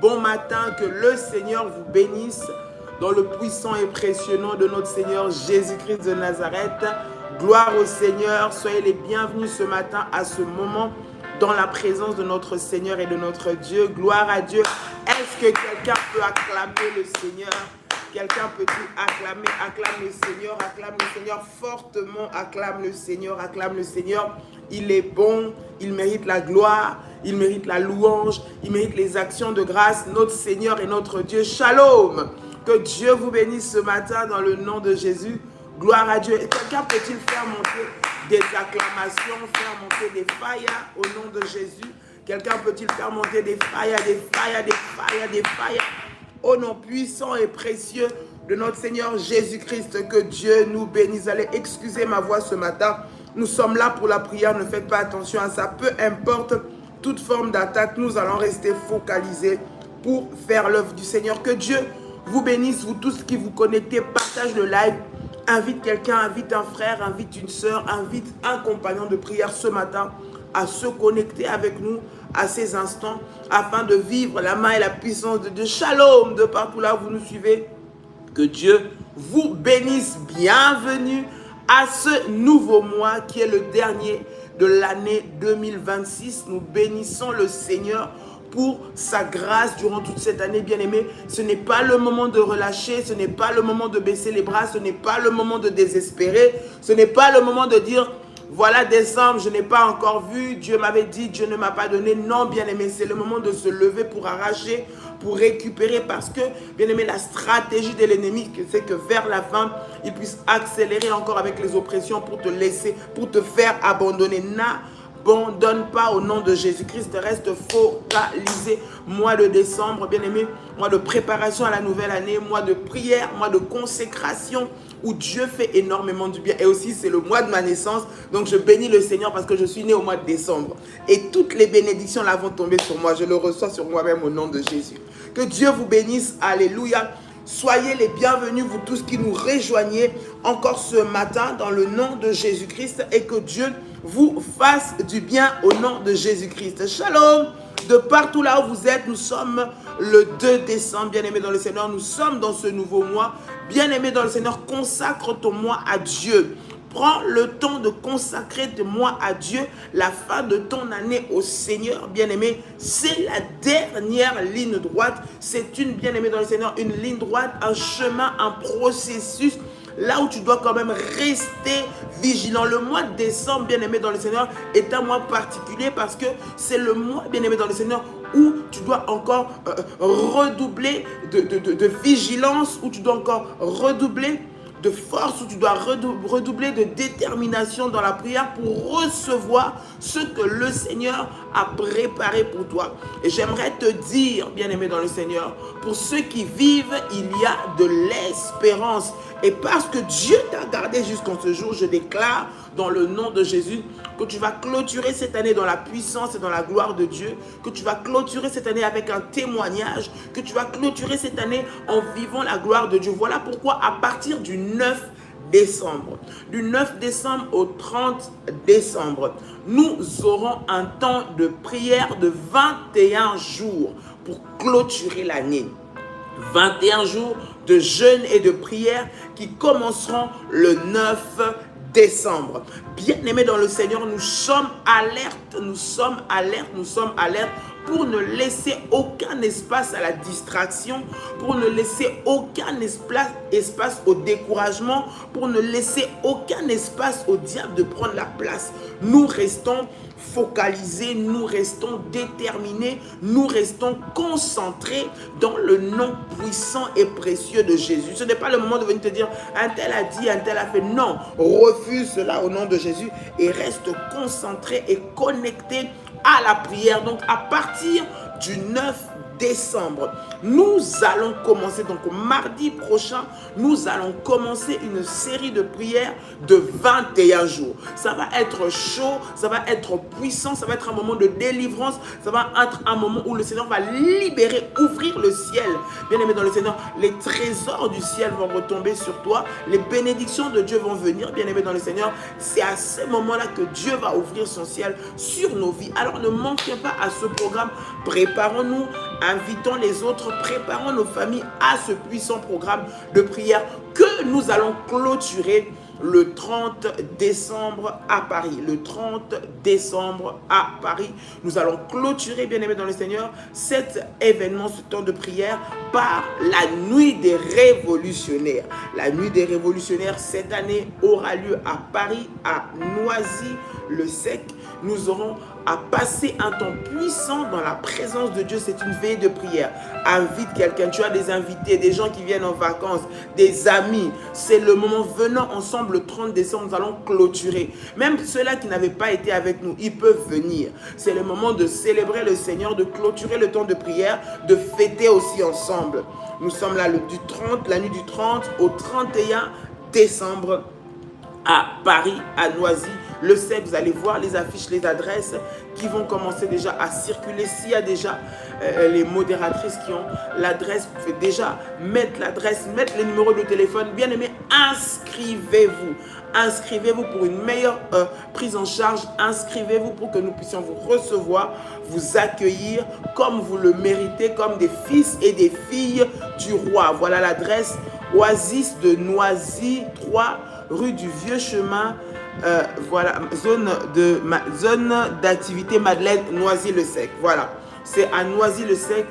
Bon matin, que le Seigneur vous bénisse dans le puissant et précieux nom de notre Seigneur Jésus-Christ de Nazareth. Gloire au Seigneur, soyez les bienvenus ce matin à ce moment dans la présence de notre Seigneur et de notre Dieu. Gloire à Dieu. Est-ce que quelqu'un peut acclamer le Seigneur? Quelqu'un peut-il acclamer? Acclame le Seigneur fortement, acclame le Seigneur. Il est bon, il mérite la gloire, il mérite la louange, il mérite les actions de grâce, notre Seigneur et notre Dieu. Shalom! Que Dieu vous bénisse ce matin dans le nom de Jésus. Gloire à Dieu. Quelqu'un peut-il faire monter des acclamations, faire monter des faillas au nom de Jésus? Quelqu'un peut-il faire monter des faillas, au nom puissant et précieux de notre Seigneur Jésus-Christ, que Dieu nous bénisse. Allez, excusez ma voix ce matin. Nous sommes là pour la prière, ne faites pas attention à ça. Peu importe toute forme d'attaque, nous allons rester focalisés pour faire l'œuvre du Seigneur. Que Dieu vous bénisse, vous tous qui vous connectez, partage le live. Invite quelqu'un, invite un frère, invite une sœur, invite un compagnon de prière ce matin à se connecter avec nous à ces instants afin de vivre la main et la puissance de Dieu. Shalom de partout là où vous nous suivez. Que Dieu vous bénisse. Bienvenue à ce nouveau mois qui est le dernier de l'année 2026. Nous bénissons le Seigneur pour sa grâce durant toute cette année, bien-aimés. Ce n'est pas le moment de relâcher, ce n'est pas le moment de baisser les bras, ce n'est pas le moment de désespérer, ce n'est pas le moment de dire voilà décembre, je n'ai pas encore vu, Dieu m'avait dit, Dieu ne m'a pas donné. Non, bien-aimé, c'est le moment de se lever pour arracher, pour récupérer, parce que, bien-aimé, la stratégie de l'ennemi, c'est que vers la fin, il puisse accélérer encore avec les oppressions pour te laisser, pour te faire abandonner. N'abandonne pas au nom de Jésus-Christ, reste focalisé. Mois de décembre, bien-aimé, mois de préparation à la nouvelle année, mois de prière, mois de consécration, où Dieu fait énormément du bien. Et aussi, c'est le mois de ma naissance. Donc, je bénis le Seigneur parce que je suis né au mois de décembre. Et toutes les bénédictions là vont tomber sur moi. Je le reçois sur moi-même au nom de Jésus. Que Dieu vous bénisse. Alléluia. Soyez les bienvenus, vous tous qui nous rejoignez encore ce matin dans le nom de Jésus-Christ. Et que Dieu vous fasse du bien au nom de Jésus-Christ. Shalom. De partout là où vous êtes, nous sommes le 2 décembre, bien-aimés dans le Seigneur. Nous sommes dans ce nouveau mois. Bien-aimé dans le Seigneur, consacre ton mois à Dieu. Prends le temps de consacrer ton mois à Dieu. La fin de ton année au Seigneur, bien-aimé, c'est la dernière ligne droite. C'est une, bien-aimé dans le Seigneur, une ligne droite, un chemin, un processus. Là où tu dois quand même rester vigilant. Le mois de décembre, bien-aimé dans le Seigneur, est un mois particulier parce que c'est le mois, bien-aimé dans le Seigneur, où tu dois encore redoubler de vigilance, où tu dois encore redoubler de force, où tu dois redoubler de détermination dans la prière pour recevoir ce que le Seigneur a préparé pour toi. Et j'aimerais te dire, bien-aimé dans le Seigneur, pour ceux qui vivent, il y a de l'espérance. Et parce que Dieu t'a gardé jusqu'en ce jour, je déclare dans le nom de Jésus que tu vas clôturer cette année dans la puissance et dans la gloire de Dieu, que tu vas clôturer cette année avec un témoignage, que tu vas clôturer cette année en vivant la gloire de Dieu. Voilà pourquoi à partir du 9 décembre, du 9 décembre au 30 décembre, nous aurons un temps de prière de 21 jours pour clôturer l'année. 21 jours de jeûne et de prière qui commenceront le 9 décembre. Bien-aimés dans le Seigneur, nous sommes alertes pour ne laisser aucun espace à la distraction, pour ne laisser aucun espace au découragement, pour ne laisser aucun espace au diable de prendre la place. Nous restons focalisés, nous restons déterminés, nous restons concentrés dans le nom puissant et précieux de Jésus. Ce n'est pas le moment de venir te dire un tel a dit, un tel a fait. Non, refuse cela au nom de Jésus et reste concentré et connecté à la prière. Donc à partir du 9 décembre, nous allons commencer, donc mardi prochain, nous allons commencer une série de prières de 21 jours. Ça va être chaud, ça va être puissant, ça va être un moment de délivrance, ça va être un moment où le Seigneur va libérer, ouvrir le ciel. Bien aimé dans le Seigneur, les trésors du ciel vont retomber sur toi, les bénédictions de Dieu vont venir, bien aimé dans le Seigneur. C'est à ce moment-là que Dieu va ouvrir son ciel sur nos vies. Alors ne manquez pas à ce programme, préparons-nous invitons les autres, préparons nos familles à ce puissant programme de prière que nous allons clôturer le 30 décembre à Paris. Le 30 décembre à Paris, nous allons clôturer, bien-aimés dans le Seigneur, cet événement, ce temps de prière, par la nuit des révolutionnaires. La nuit des révolutionnaires, cette année, aura lieu à Paris, à Noisy-le-Sec. Nous aurons à passer un temps puissant dans la présence de Dieu. C'est une veille de prière. Invite quelqu'un. Tu as des invités, des gens qui viennent en vacances, des amis. C'est le moment. Venant ensemble le 30 décembre, nous allons clôturer. Même ceux-là qui n'avaient pas été avec nous, ils peuvent venir. C'est le moment de célébrer le Seigneur, de clôturer le temps de prière, de fêter aussi ensemble. Nous sommes là la nuit du 30 au 31 décembre à Paris, à Noisy-le-Sec. Vous allez voir les affiches, les adresses qui vont commencer déjà à circuler. S'il y a déjà les modératrices qui ont l'adresse, vous pouvez déjà mettre l'adresse, mettre les numéros de téléphone. Bien aimé, inscrivez-vous. Inscrivez-vous pour une meilleure prise en charge. Inscrivez-vous pour que nous puissions vous recevoir, vous accueillir comme vous le méritez, comme des fils et des filles du roi. Voilà l'adresse: Oasis de Noisy 3 rue du Vieux Chemin, voilà, zone d'activité Madeleine, Noisy-le-Sec. Voilà, c'est à Noisy-le-Sec.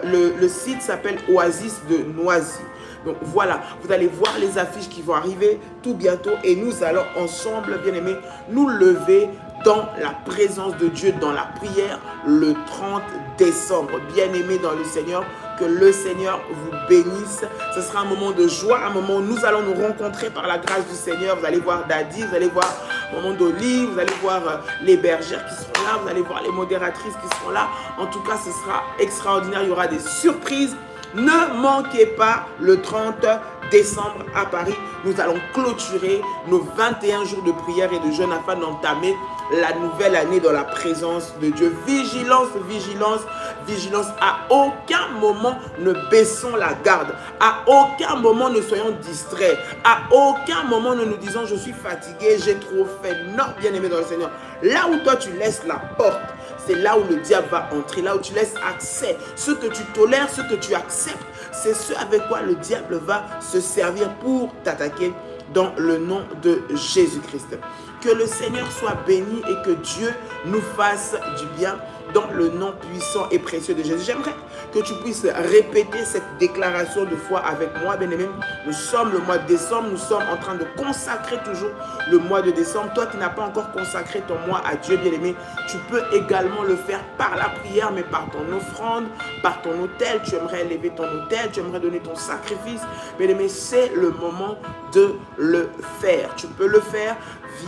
Le site s'appelle Oasis de Noisy. Donc voilà, vous allez voir les affiches qui vont arriver tout bientôt et nous allons ensemble, bien aimés, nous lever dans la présence de Dieu, dans la prière, le 30 décembre. Bien aimés dans le Seigneur, que le Seigneur vous bénisse. Ce sera un moment de joie, un moment où nous allons nous rencontrer par la grâce du Seigneur. Vous allez voir Daddy, vous allez voir Maman d'Olive, vous allez voir les bergères qui seront là, vous allez voir les modératrices qui seront là. En tout cas, ce sera extraordinaire. Il y aura des surprises. Ne manquez pas le 30 décembre à Paris. Nous allons clôturer nos 21 jours de prière et de jeûne afin d'entamer la nouvelle année dans la présence de Dieu. Vigilance, vigilance, vigilance. À aucun moment ne baissons la garde. À aucun moment ne soyons distraits. À aucun moment ne nous disons je suis fatigué, j'ai trop fait. Non, bien aimé dans le Seigneur. Là où toi tu laisses la porte, c'est là où le diable va entrer, là où tu laisses accès. Ce que tu tolères, ce que tu acceptes, c'est ce avec quoi le diable va se servir pour t'attaquer dans le nom de Jésus-Christ. Que le Seigneur soit béni et que Dieu nous fasse du bien dans le nom puissant et précieux de Jésus. J'aimerais que tu puisses répéter cette déclaration de foi avec moi, bien-aimé. Nous sommes le mois de décembre, nous sommes en train de consacrer toujours le mois de décembre. Toi qui n'as pas encore consacré ton mois à Dieu, bien-aimé, tu peux également le faire par la prière, mais par ton offrande, par ton autel. Tu aimerais élever ton autel, tu aimerais donner ton sacrifice. Bien-aimé, c'est le moment de le faire. Tu peux le faire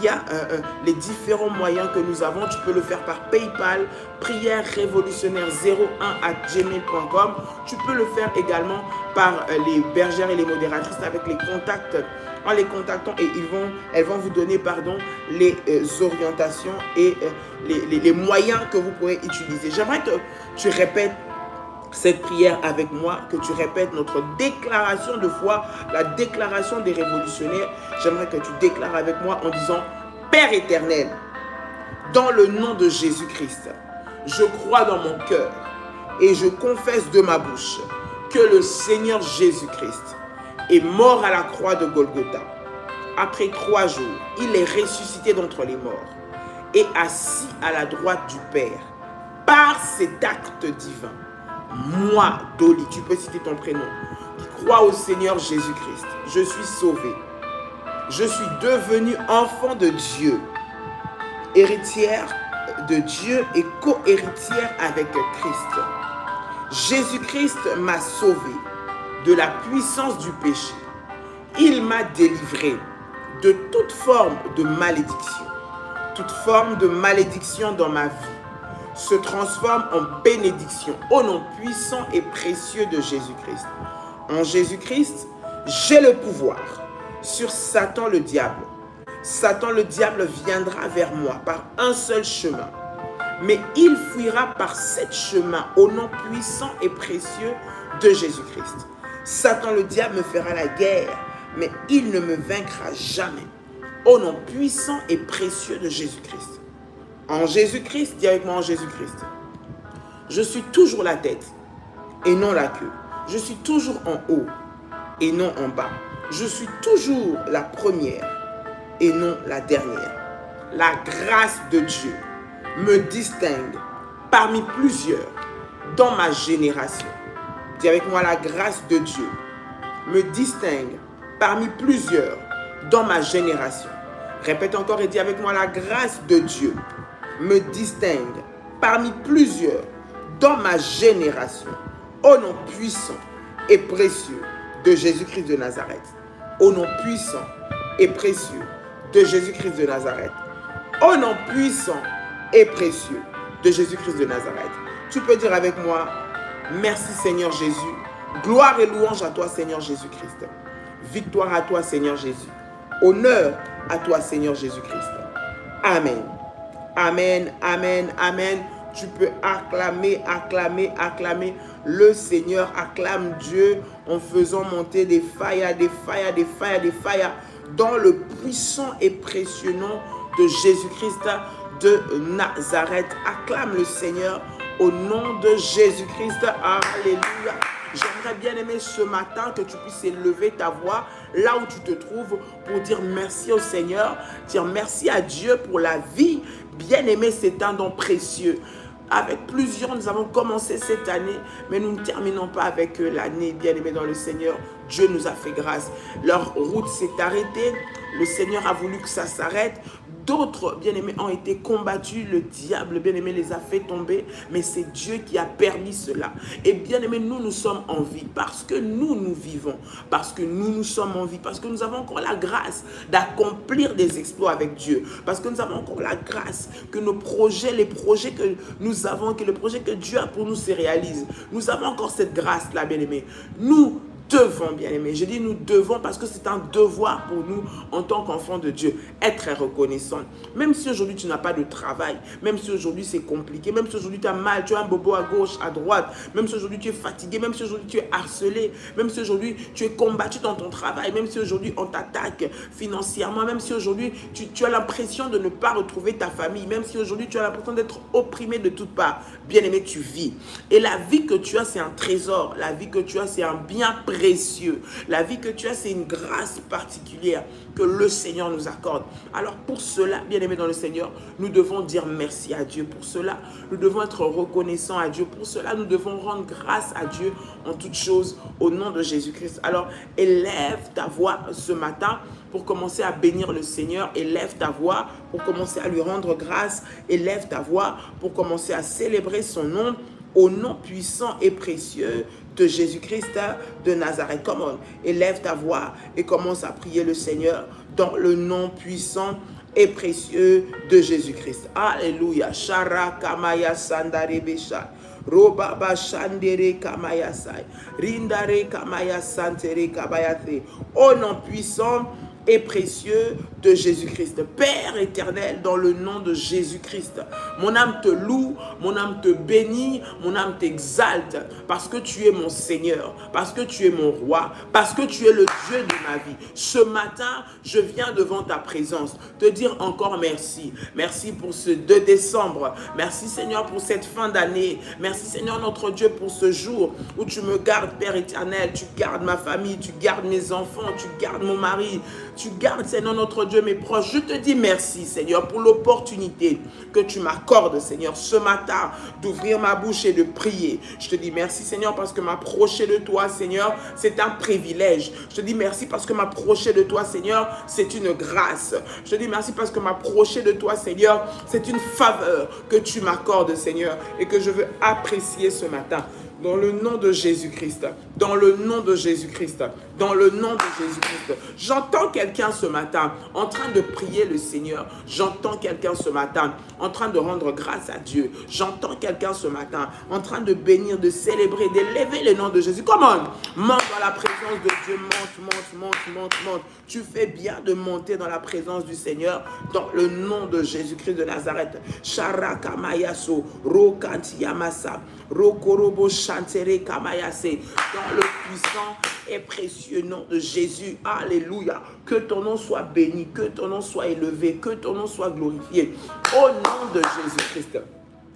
via les différents moyens que nous avons. Tu peux le faire par PayPal, prière révolutionnaire 01@gmail.com. Tu peux le faire également par les bergères et les modératrices avec les contacts. En les contactant et elles vont vous donner les orientations et les moyens que vous pourrez utiliser. J'aimerais que tu répètes cette prière avec moi, que tu répètes notre déclaration de foi, la déclaration des révolutionnaires. J'aimerais que tu déclares avec moi en disant: Père éternel, dans le nom de Jésus-Christ, je crois dans mon cœur et je confesse de ma bouche que le Seigneur Jésus-Christ est mort à la croix de Golgotha. Après 3 jours, il est ressuscité d'entre les morts et assis à la droite du Père. Par cet acte divin, moi, Dolly, tu peux citer ton prénom, qui crois au Seigneur Jésus-Christ, je suis sauvé. Je suis devenue enfant de Dieu, héritière de Dieu et co-héritière avec Christ. Jésus-Christ m'a sauvé de la puissance du péché. Il m'a délivré de toute forme de malédiction. Toute forme de malédiction dans ma vie se transforme en bénédiction au nom puissant et précieux de Jésus-Christ. En Jésus-Christ, j'ai le pouvoir sur Satan le diable. Satan le diable viendra vers moi par un seul chemin, mais il fuira par 7 chemins au nom puissant et précieux de Jésus-Christ. Satan le diable me fera la guerre, mais il ne me vaincra jamais. Au nom puissant et précieux de Jésus-Christ. En Jésus-Christ, dis avec moi: en Jésus-Christ. Je suis toujours la tête et non la queue. Je suis toujours en haut et non en bas. Je suis toujours la première et non la dernière. La grâce de Dieu me distingue parmi plusieurs dans ma génération. Dis avec moi, la grâce de Dieu me distingue parmi plusieurs dans ma génération. Répète encore et dis avec moi, la grâce de Dieu me distingue parmi plusieurs dans ma génération. Au nom puissant et précieux de Jésus-Christ de Nazareth. Au nom puissant et précieux de Jésus-Christ de Nazareth. Au nom puissant et précieux de Jésus-Christ de Nazareth. Tu peux dire avec moi, merci Seigneur Jésus. Gloire et louange à toi Seigneur Jésus-Christ. Victoire à toi Seigneur Jésus. Honneur à toi Seigneur Jésus-Christ. Amen. Amen, amen, amen. Tu peux acclamer, acclamer, acclamer le Seigneur. Acclame Dieu en faisant monter des failles, des failles, des failles, des failles dans le puissant et précieux nom de Jésus-Christ de Nazareth. Acclame le Seigneur au nom de Jésus-Christ. Alléluia. J'aimerais bien aimer ce matin que tu puisses élever ta voix là où tu te trouves pour dire merci au Seigneur, dire merci à Dieu pour la vie. Bien aimé, c'est un don précieux. Avec plusieurs, nous avons commencé cette année, mais nous ne terminons pas avec l'année. Bien aimé dans le Seigneur, Dieu nous a fait grâce. Leur route s'est arrêtée. Le Seigneur a voulu que ça s'arrête. D'autres, bien-aimés, ont été combattus. Le diable, bien-aimé, les a fait tomber. Mais c'est Dieu qui a permis cela. Et bien-aimés, nous sommes en vie parce que nous vivons. Parce que nous sommes en vie. Parce que nous avons encore la grâce d'accomplir des exploits avec Dieu. Parce que nous avons encore la grâce que nos projets, les projets que nous avons, que le projet que Dieu a pour nous se réalise. Nous avons encore cette grâce-là, bien-aimés. Nous devons, bien aimé. Je dis nous devons parce que c'est un devoir pour nous en tant qu'enfants de Dieu, être reconnaissant. Même si aujourd'hui tu n'as pas de travail, même si aujourd'hui c'est compliqué, même si aujourd'hui tu as mal, tu as un bobo à gauche, à droite, même si aujourd'hui tu es fatigué, même si aujourd'hui tu es harcelé, même si aujourd'hui tu es combattu dans ton travail, même si aujourd'hui on t'attaque financièrement, même si aujourd'hui tu as l'impression de ne pas retrouver ta famille, même si aujourd'hui tu as l'impression d'être opprimé de toutes parts, bien aimé, tu vis. Et la vie que tu as, c'est un trésor. La vie que tu as, c'est un bien précieux. La vie que tu as, c'est une grâce particulière que le Seigneur nous accorde. Alors pour cela, bien aimé dans le Seigneur, nous devons dire merci à Dieu. Pour cela, nous devons être reconnaissants à Dieu. Pour cela, nous devons rendre grâce à Dieu en toutes choses au nom de Jésus-Christ. Alors élève ta voix ce matin pour commencer à bénir le Seigneur. Élève ta voix pour commencer à lui rendre grâce. Élève ta voix pour commencer à célébrer son nom au nom puissant et précieux de Jésus-Christ de Nazareth. Come on, élève ta voix et commence à prier le Seigneur dans le nom puissant et précieux de Jésus-Christ. Alléluia. Shara kamaya sandare besha. Robaba shandere kamaya sai. Rindare kamaya santere kabayate. Au nom puissant et précieux de Jésus-Christ. Père éternel, dans le nom de Jésus-Christ, mon âme te loue, mon âme te bénit, mon âme t'exalte, parce que tu es mon Seigneur, parce que tu es mon roi, parce que tu es le Dieu de ma vie. Ce matin, je viens devant ta présence, te dire encore merci. Merci pour ce 2 décembre. Merci Seigneur pour cette fin d'année. Merci Seigneur notre Dieu pour ce jour où tu me gardes, Père éternel. Tu gardes ma famille, tu gardes mes enfants, tu gardes mon mari. Tu gardes, Seigneur, notre Dieu, mes proches. Je te dis merci, Seigneur, pour l'opportunité que tu m'accordes, Seigneur, ce matin, d'ouvrir ma bouche et de prier. Je te dis merci, Seigneur, parce que m'approcher de toi, Seigneur, c'est un privilège. Je te dis merci parce que m'approcher de toi, Seigneur, c'est une grâce. Je te dis merci parce que m'approcher de toi, Seigneur, c'est une faveur que tu m'accordes, Seigneur, et que je veux apprécier ce matin. Dans le nom de Jésus-Christ, dans le nom de Jésus-Christ, dans le nom de Jésus-Christ. J'entends quelqu'un ce matin en train de prier le Seigneur. J'entends quelqu'un ce matin en train de rendre grâce à Dieu. J'entends quelqu'un ce matin en train de bénir, de célébrer, d'élever le nom de Jésus. Comment? Monte dans la présence de Dieu. Monte. Tu fais bien de monter dans la présence du Seigneur dans le nom de Jésus-Christ de Nazareth. Sharaka mayaso, rokantiyamasa, rokorobo chantere kamayase. Dans le puissant et précieux nom de Jésus. Alléluia. Que ton nom soit béni, que ton nom soit élevé, que ton nom soit glorifié. Au nom de Jésus-Christ.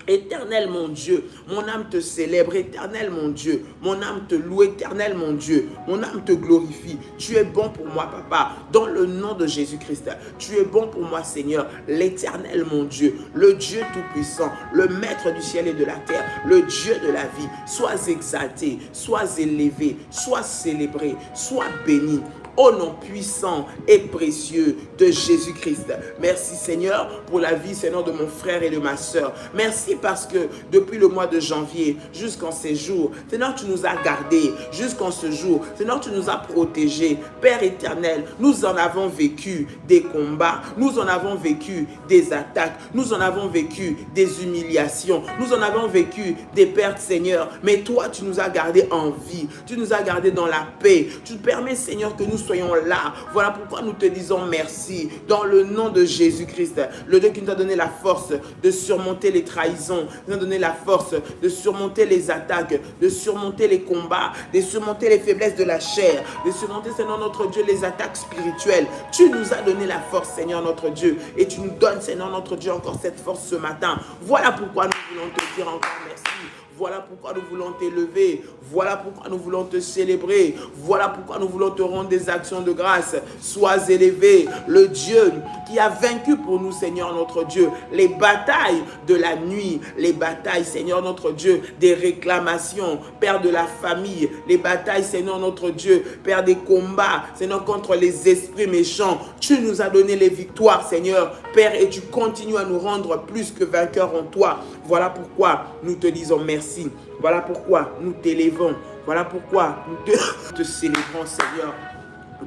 Éternel mon Dieu, mon âme te célèbre. Éternel mon Dieu, mon âme te loue. Éternel mon Dieu, mon âme te glorifie. Tu es bon pour moi, Papa, dans le nom de Jésus-Christ. Tu es bon pour moi, Seigneur, l'Éternel mon Dieu, le Dieu tout-puissant, le Maître du ciel et de la terre, le Dieu de la vie. Sois exalté, sois élevé, sois célébré, sois béni. Au nom puissant et précieux de Jésus-Christ. Merci Seigneur pour la vie, Seigneur, de mon frère et de ma soeur. Merci parce que depuis le mois de janvier jusqu'en ces jours, Seigneur, tu nous as gardés jusqu'en ce jour. Seigneur, tu nous as protégés. Père éternel, nous en avons vécu des combats, nous en avons vécu des attaques, nous en avons vécu des humiliations, nous en avons vécu des pertes, Seigneur. Mais toi, tu nous as gardés en vie, tu nous as gardés dans la paix. Tu permets, Seigneur, que nous soyons là. Voilà pourquoi nous te disons merci dans le nom de Jésus-Christ, le Dieu qui nous a donné la force de surmonter les trahisons, qui nous a donné la force de surmonter les attaques, de surmonter les combats, de surmonter les faiblesses de la chair, de surmonter, Seigneur notre Dieu, les attaques spirituelles. Tu nous as donné la force, Seigneur notre Dieu, et tu nous donnes, Seigneur notre Dieu, encore cette force ce matin. Voilà pourquoi nous voulons te dire encore merci. Voilà pourquoi nous voulons t'élever. Voilà pourquoi nous voulons te célébrer. Voilà pourquoi nous voulons te rendre des actions de grâce. Sois élevé, le Dieu qui a vaincu pour nous, Seigneur notre Dieu, les batailles de la nuit, les batailles, Seigneur notre Dieu, des réclamations, Père de la famille, les batailles, Seigneur notre Dieu, Père des combats, Seigneur, contre les esprits méchants. Tu nous as donné les victoires, Seigneur, Père, et tu continues à nous rendre plus que vainqueurs en toi. Voilà pourquoi nous te disons merci. Voilà pourquoi nous t'élevons. Voilà pourquoi nous te célébrons, Seigneur,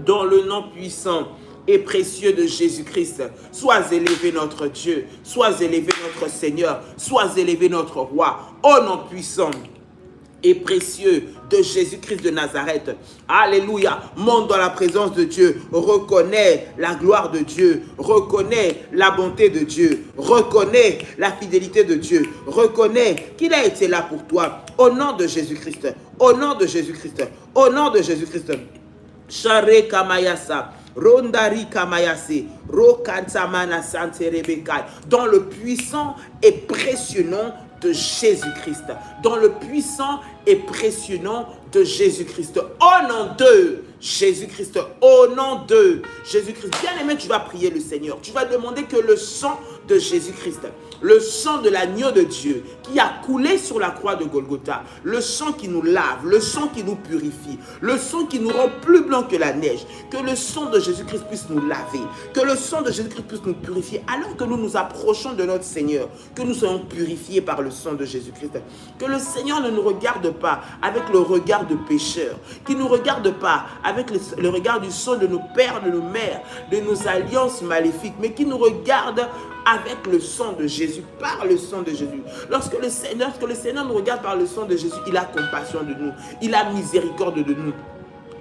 dans le nom puissant et précieux de Jésus-Christ. Sois élevé notre Dieu, sois élevé notre Seigneur, sois élevé notre Roi, au nom puissant et précieux de Jésus-Christ de Nazareth. Alléluia. Monte dans la présence de Dieu. Reconnais la gloire de Dieu. Reconnais la bonté de Dieu. Reconnais la fidélité de Dieu. Reconnais qu'il a été là pour toi. Au nom de Jésus-Christ. Au nom de Jésus-Christ. Au nom de Jésus-Christ. Share Kamayasa. Rondari Kamayase. Rokantamana Sante Rebekal. Dans le puissant et précieux nom de Jésus-Christ, dans le puissant et précieux nom de Jésus-Christ, au nom de Jésus-Christ, au nom de Jésus-Christ. Bien aimé, tu vas prier le Seigneur, tu vas demander que le sang de Jésus-Christ, le sang de l'agneau de Dieu qui a coulé sur la croix de Golgotha, le sang qui nous lave, le sang qui nous purifie, le sang qui nous rend plus blanc que la neige, que le sang de Jésus-Christ puisse nous laver, que le sang de Jésus-Christ puisse nous purifier, alors que nous nous approchons de notre Seigneur, que nous soyons purifiés par le sang de Jésus-Christ, que le Seigneur ne nous regarde pas avec le regard de pécheurs, qu'il ne nous regarde pas avec le regard du sang de nos pères, de nos mères, de nos alliances maléfiques, mais qu'il nous regarde avec le sang de Jésus, par le sang de Jésus. Lorsque le Seigneur nous regarde par le sang de Jésus, il a compassion de nous, il a miséricorde de nous.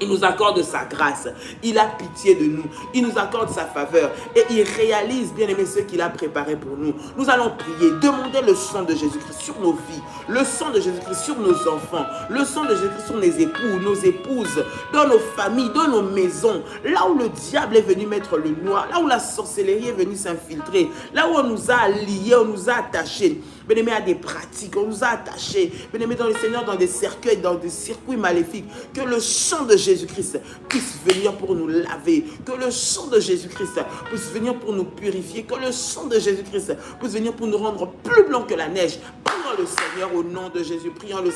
Il nous accorde sa grâce, il a pitié de nous, il nous accorde sa faveur et il réalise, bien aimé, ce qu'il a préparé pour nous. Nous allons prier, demander le sang de Jésus-Christ sur nos vies, le sang de Jésus-Christ sur nos enfants, le sang de Jésus-Christ sur nos époux, nos épouses, dans nos familles, dans nos maisons, là où le diable est venu mettre le noir, là où la sorcellerie est venue s'infiltrer, là où on nous a liés, on nous a attachés. Bien-aimés, à des pratiques, on nous a attachés, bien-aimés, dans le Seigneur, dans des cercueils, dans des circuits maléfiques, que le sang de Jésus-Christ puisse venir pour nous laver, que le sang de Jésus-Christ puisse venir pour nous purifier, que le sang de Jésus-Christ puisse venir pour nous rendre plus blancs que la neige. Prions le Seigneur au nom de Jésus, prions le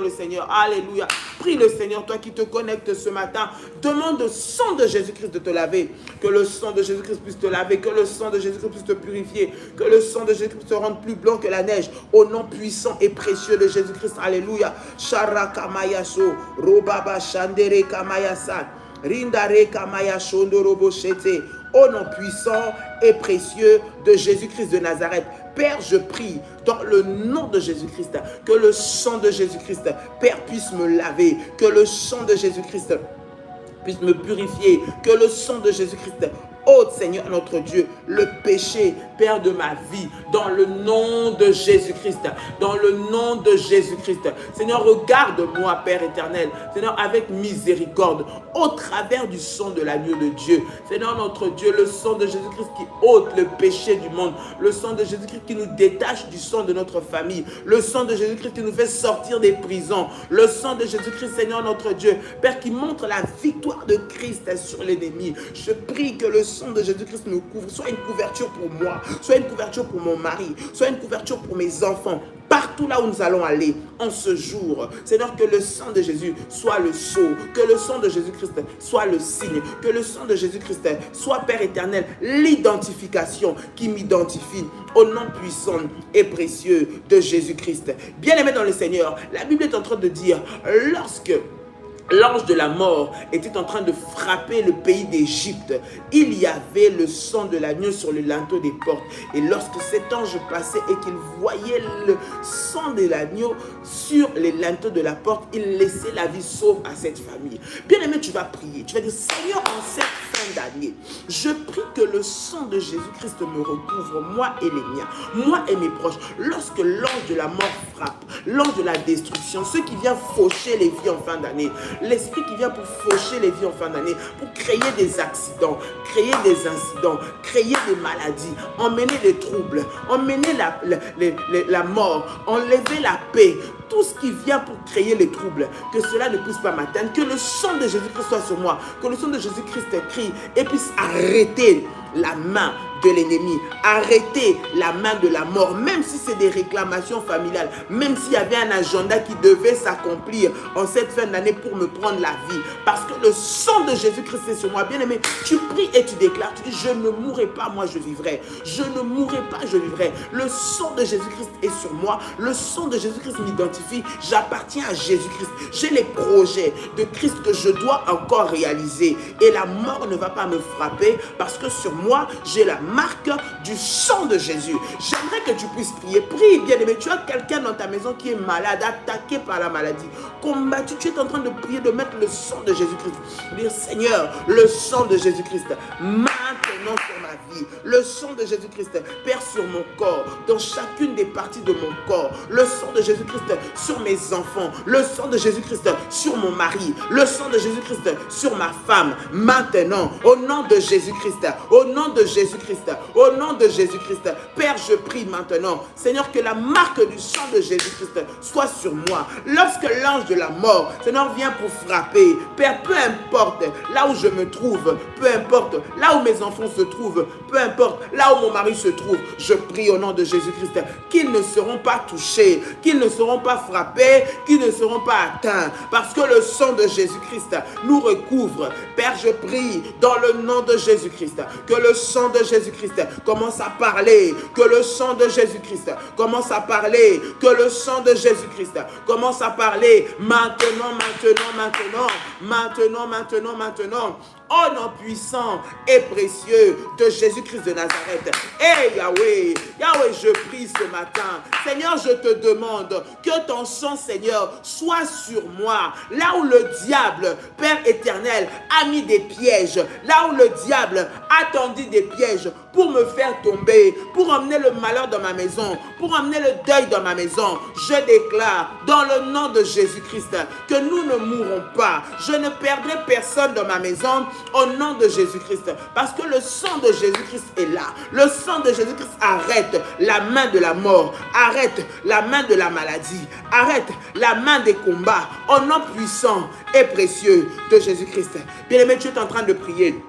Seigneur, alléluia. Prie le Seigneur, toi qui te connectes ce matin, demande au sang de Jésus-Christ de te laver, que le sang de Jésus-Christ puisse te laver, que le sang de Jésus-Christ puisse te purifier, que le sang de Jésus-Christ puisse te rendre plus blanc que la neige, au nom puissant et précieux de Jésus-Christ, alléluia. Shara Kamayaso, Robaba Shandere Kamayasa, Rindare Kamayashondo Roboshete, au nom puissant et précieux de Jésus-Christ de Nazareth. Père, je prie dans le nom de Jésus-Christ, que le sang de Jésus-Christ, Père, puisse me laver, que le sang de Jésus-Christ puisse me purifier, que le sang de Jésus-Christ ôte, Seigneur notre Dieu, le péché, Père, de ma vie, dans le nom de Jésus-Christ, dans le nom de Jésus-Christ. Seigneur, regarde-moi, Père éternel, Seigneur, avec miséricorde, au travers du sang de l'agneau de Dieu. Seigneur notre Dieu, le sang de Jésus-Christ qui ôte le péché du monde, le sang de Jésus-Christ qui nous détache du sang de notre famille, le sang de Jésus-Christ qui nous fait sortir des prisons, le sang de Jésus-Christ, Seigneur notre Dieu, Père, qui montre la victoire de Christ sur l'ennemi. Je prie que le sang de Jésus-Christ nous couvre, soit une couverture pour moi, soit une couverture pour mon mari, soit une couverture pour mes enfants, partout là où nous allons aller en ce jour. Seigneur, que le sang de Jésus soit le sceau, que le sang de Jésus-Christ soit le signe, que le sang de Jésus-Christ soit, Père éternel, l'identification qui m'identifie au nom puissant et précieux de Jésus-Christ. Bien-aimé dans le Seigneur, la Bible est en train de dire, lorsque l'ange de la mort était en train de frapper le pays d'Égypte, il y avait le sang de l'agneau sur le linteau des portes. Et lorsque cet ange passait et qu'il voyait le sang de l'agneau sur les linteaux de la porte, il laissait la vie sauve à cette famille. Bien aimé, tu vas prier. Tu vas dire, Seigneur, en cette fin d'année, je prie que le sang de Jésus-Christ me recouvre, moi et les miens, moi et mes proches. Lorsque l'ange de la mort frappe, l'ange de la destruction, ceux qui viennent faucher les vies en fin d'année, l'esprit qui vient pour faucher les vies en fin d'année, pour créer des accidents, créer des incidents, créer des maladies, emmener des troubles, emmener la mort, enlever la paix, tout ce qui vient pour créer les troubles, que cela ne puisse pas m'atteindre, que le sang de Jésus-Christ soit sur moi, que le sang de Jésus-Christ crie et puisse arrêter la main de l'ennemi, arrêter la main de la mort, même si c'est des réclamations familiales, même s'il y avait un agenda qui devait s'accomplir en cette fin d'année pour me prendre la vie, parce que le sang de Jésus-Christ est sur moi. Bien aimé, tu pries et tu déclares, tu dis, je ne mourrai pas, moi je vivrai, je ne mourrai pas, je vivrai. Le sang de Jésus-Christ est sur moi, le sang de Jésus-Christ m'identifie, j'appartiens à Jésus-Christ, j'ai les projets de Christ que je dois encore réaliser, et la mort ne va pas me frapper, parce que sur moi, j'ai la marque du sang de Jésus. J'aimerais que tu puisses prier. Prie, bien-aimé. Tu as quelqu'un dans ta maison qui est malade, attaqué par la maladie, combattu. Tu es en train de prier, de mettre le sang de Jésus-Christ. Dire, Seigneur, le sang de Jésus-Christ, maintenant sur ma vie. Le sang de Jésus-Christ, Père, sur mon corps, dans chacune des parties de mon corps. Le sang de Jésus-Christ sur mes enfants. Le sang de Jésus-Christ sur mon mari. Le sang de Jésus-Christ sur ma femme. Maintenant, au nom de Jésus-Christ, au nom de Jésus-Christ, au nom de Jésus-Christ, Père, je prie maintenant, Seigneur, que la marque du sang de Jésus-Christ soit sur moi. Lorsque l'ange de la mort, Seigneur, vient pour frapper, Père, peu importe là où je me trouve, peu importe là où mes enfants se trouvent, peu importe là où mon mari se trouve, je prie au nom de Jésus-Christ qu'ils ne seront pas touchés, qu'ils ne seront pas frappés, qu'ils ne seront pas atteints, parce que le sang de Jésus-Christ nous recouvre. Père, je prie dans le nom de Jésus-Christ, que le sang de Jésus-Christ commence à parler, que le sang de Jésus-Christ commence à parler, que le sang de Jésus-Christ commence à parler maintenant, maintenant. Au nom puissant et précieux de Jésus-Christ de Nazareth. Et Yahweh, je prie ce matin. Seigneur, je te demande que ton sang, Seigneur, soit sur moi. Là où le diable, Père éternel, a mis des pièges. Là où le diable a tendu des pièges pour me faire tomber, pour emmener le malheur dans ma maison, pour emmener le deuil dans ma maison. Je déclare dans le nom de Jésus-Christ que nous ne mourrons pas. Je ne perdrai personne dans ma maison au nom de Jésus-Christ. Parce que le sang de Jésus-Christ est là. Le sang de Jésus-Christ arrête la main de la mort, arrête la main de la maladie, arrête la main des combats au nom puissant et précieux de Jésus-Christ. Bien-aimé, tu es en train de prier.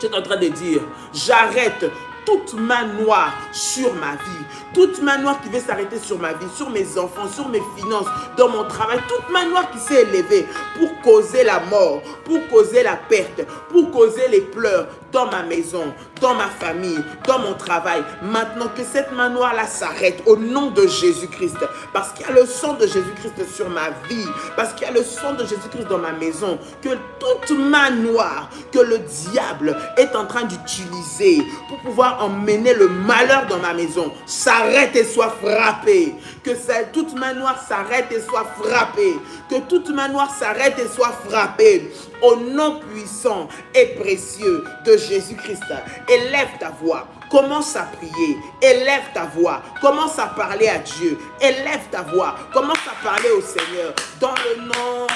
Tu es en train de dire, j'arrête toute main noire sur ma vie, toute main noire qui veut s'arrêter sur ma vie, sur mes enfants, sur mes finances, dans mon travail, toute main noire qui s'est élevée pour causer la mort, pour causer la perte, pour causer les pleurs dans ma maison, dans ma famille, dans mon travail. Maintenant que cette main noire-là s'arrête au nom de Jésus-Christ. Parce qu'il y a le sang de Jésus-Christ sur ma vie. Parce qu'il y a le sang de Jésus-Christ dans ma maison. Que toute main noire que le diable est en train d'utiliser pour pouvoir emmener le malheur dans ma maison s'arrête et soit frappée. Que toute main noire s'arrête et soit frappée. Que toute main noire s'arrête et soit frappée. Au nom puissant et précieux de Jésus-Christ. Élève ta voix. Commence à prier. Élève ta voix. Commence à parler à Dieu. Élève ta voix. Commence à parler au Seigneur. Dans le nom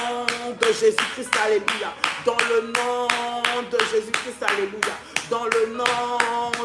de Jésus-Christ, alléluia. Dans le nom de Jésus-Christ, alléluia. Dans le nom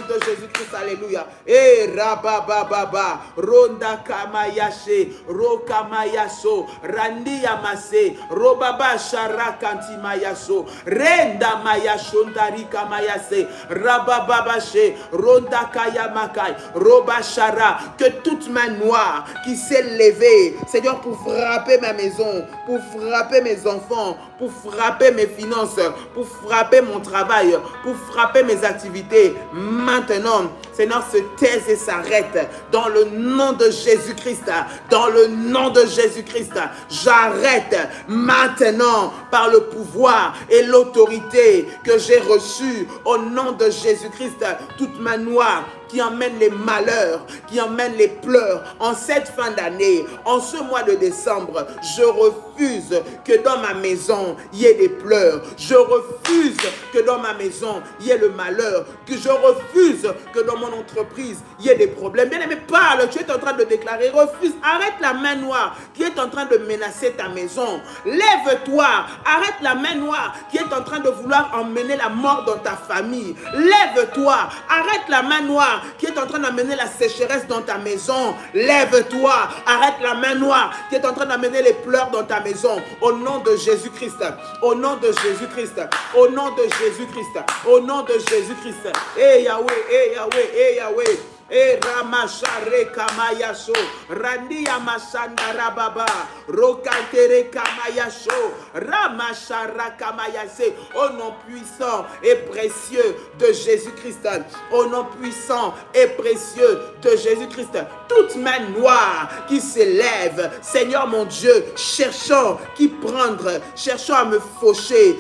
de Jésus-Christ, alléluia. Et rabababa, ronda kamayashe, rokamayaso, randi yamase, robaba shara kanti mayaso, renda mayasho ndari kamayase, rabababashe, ronda kayamakai, roba shara. Que toute main noire qui s'est levée, Seigneur, pour frapper ma maison, pour frapper mes enfants, pour frapper mes finances, pour frapper mon travail, pour frapper mes activités, maintenant, Seigneur, se taise et s'arrête dans le nom de Jésus-Christ. Dans le nom de Jésus-Christ, j'arrête maintenant par le pouvoir et l'autorité que j'ai reçue au nom de Jésus-Christ toute main noire qui emmène les malheurs, qui emmène les pleurs en cette fin d'année, en ce mois de décembre. Je refuse que dans ma maison, il y ait des pleurs. Je refuse que dans ma maison, il y ait le malheur. Que je refuse que dans mon entreprise, il y ait des problèmes. Bien aimé, parle, tu es en train de déclarer, refuse, arrête la main noire qui est en train de menacer ta maison. Lève-toi, arrête la main noire qui est en train de vouloir emmener la mort dans ta famille. Lève-toi, arrête la main noire qui est en train d'amener la sécheresse dans ta maison. Lève-toi, arrête la main noire qui est en train d'amener les pleurs dans ta maison. Au nom de Jésus-Christ, au nom de Jésus-Christ, au nom de Jésus-Christ, au nom de Jésus-Christ. Eh Yahweh, eh Yahweh, eh Yahweh. E ramashare kamayaso, randi yamasanda rababa, rokantere kamayaso, ramashara kamayase. Au nom puissant et précieux de Jésus-Christ, au nom puissant et précieux de Jésus-Christ, toute main noire qui s'élève, Seigneur mon Dieu, cherchant qui prendre, cherchant à me faucher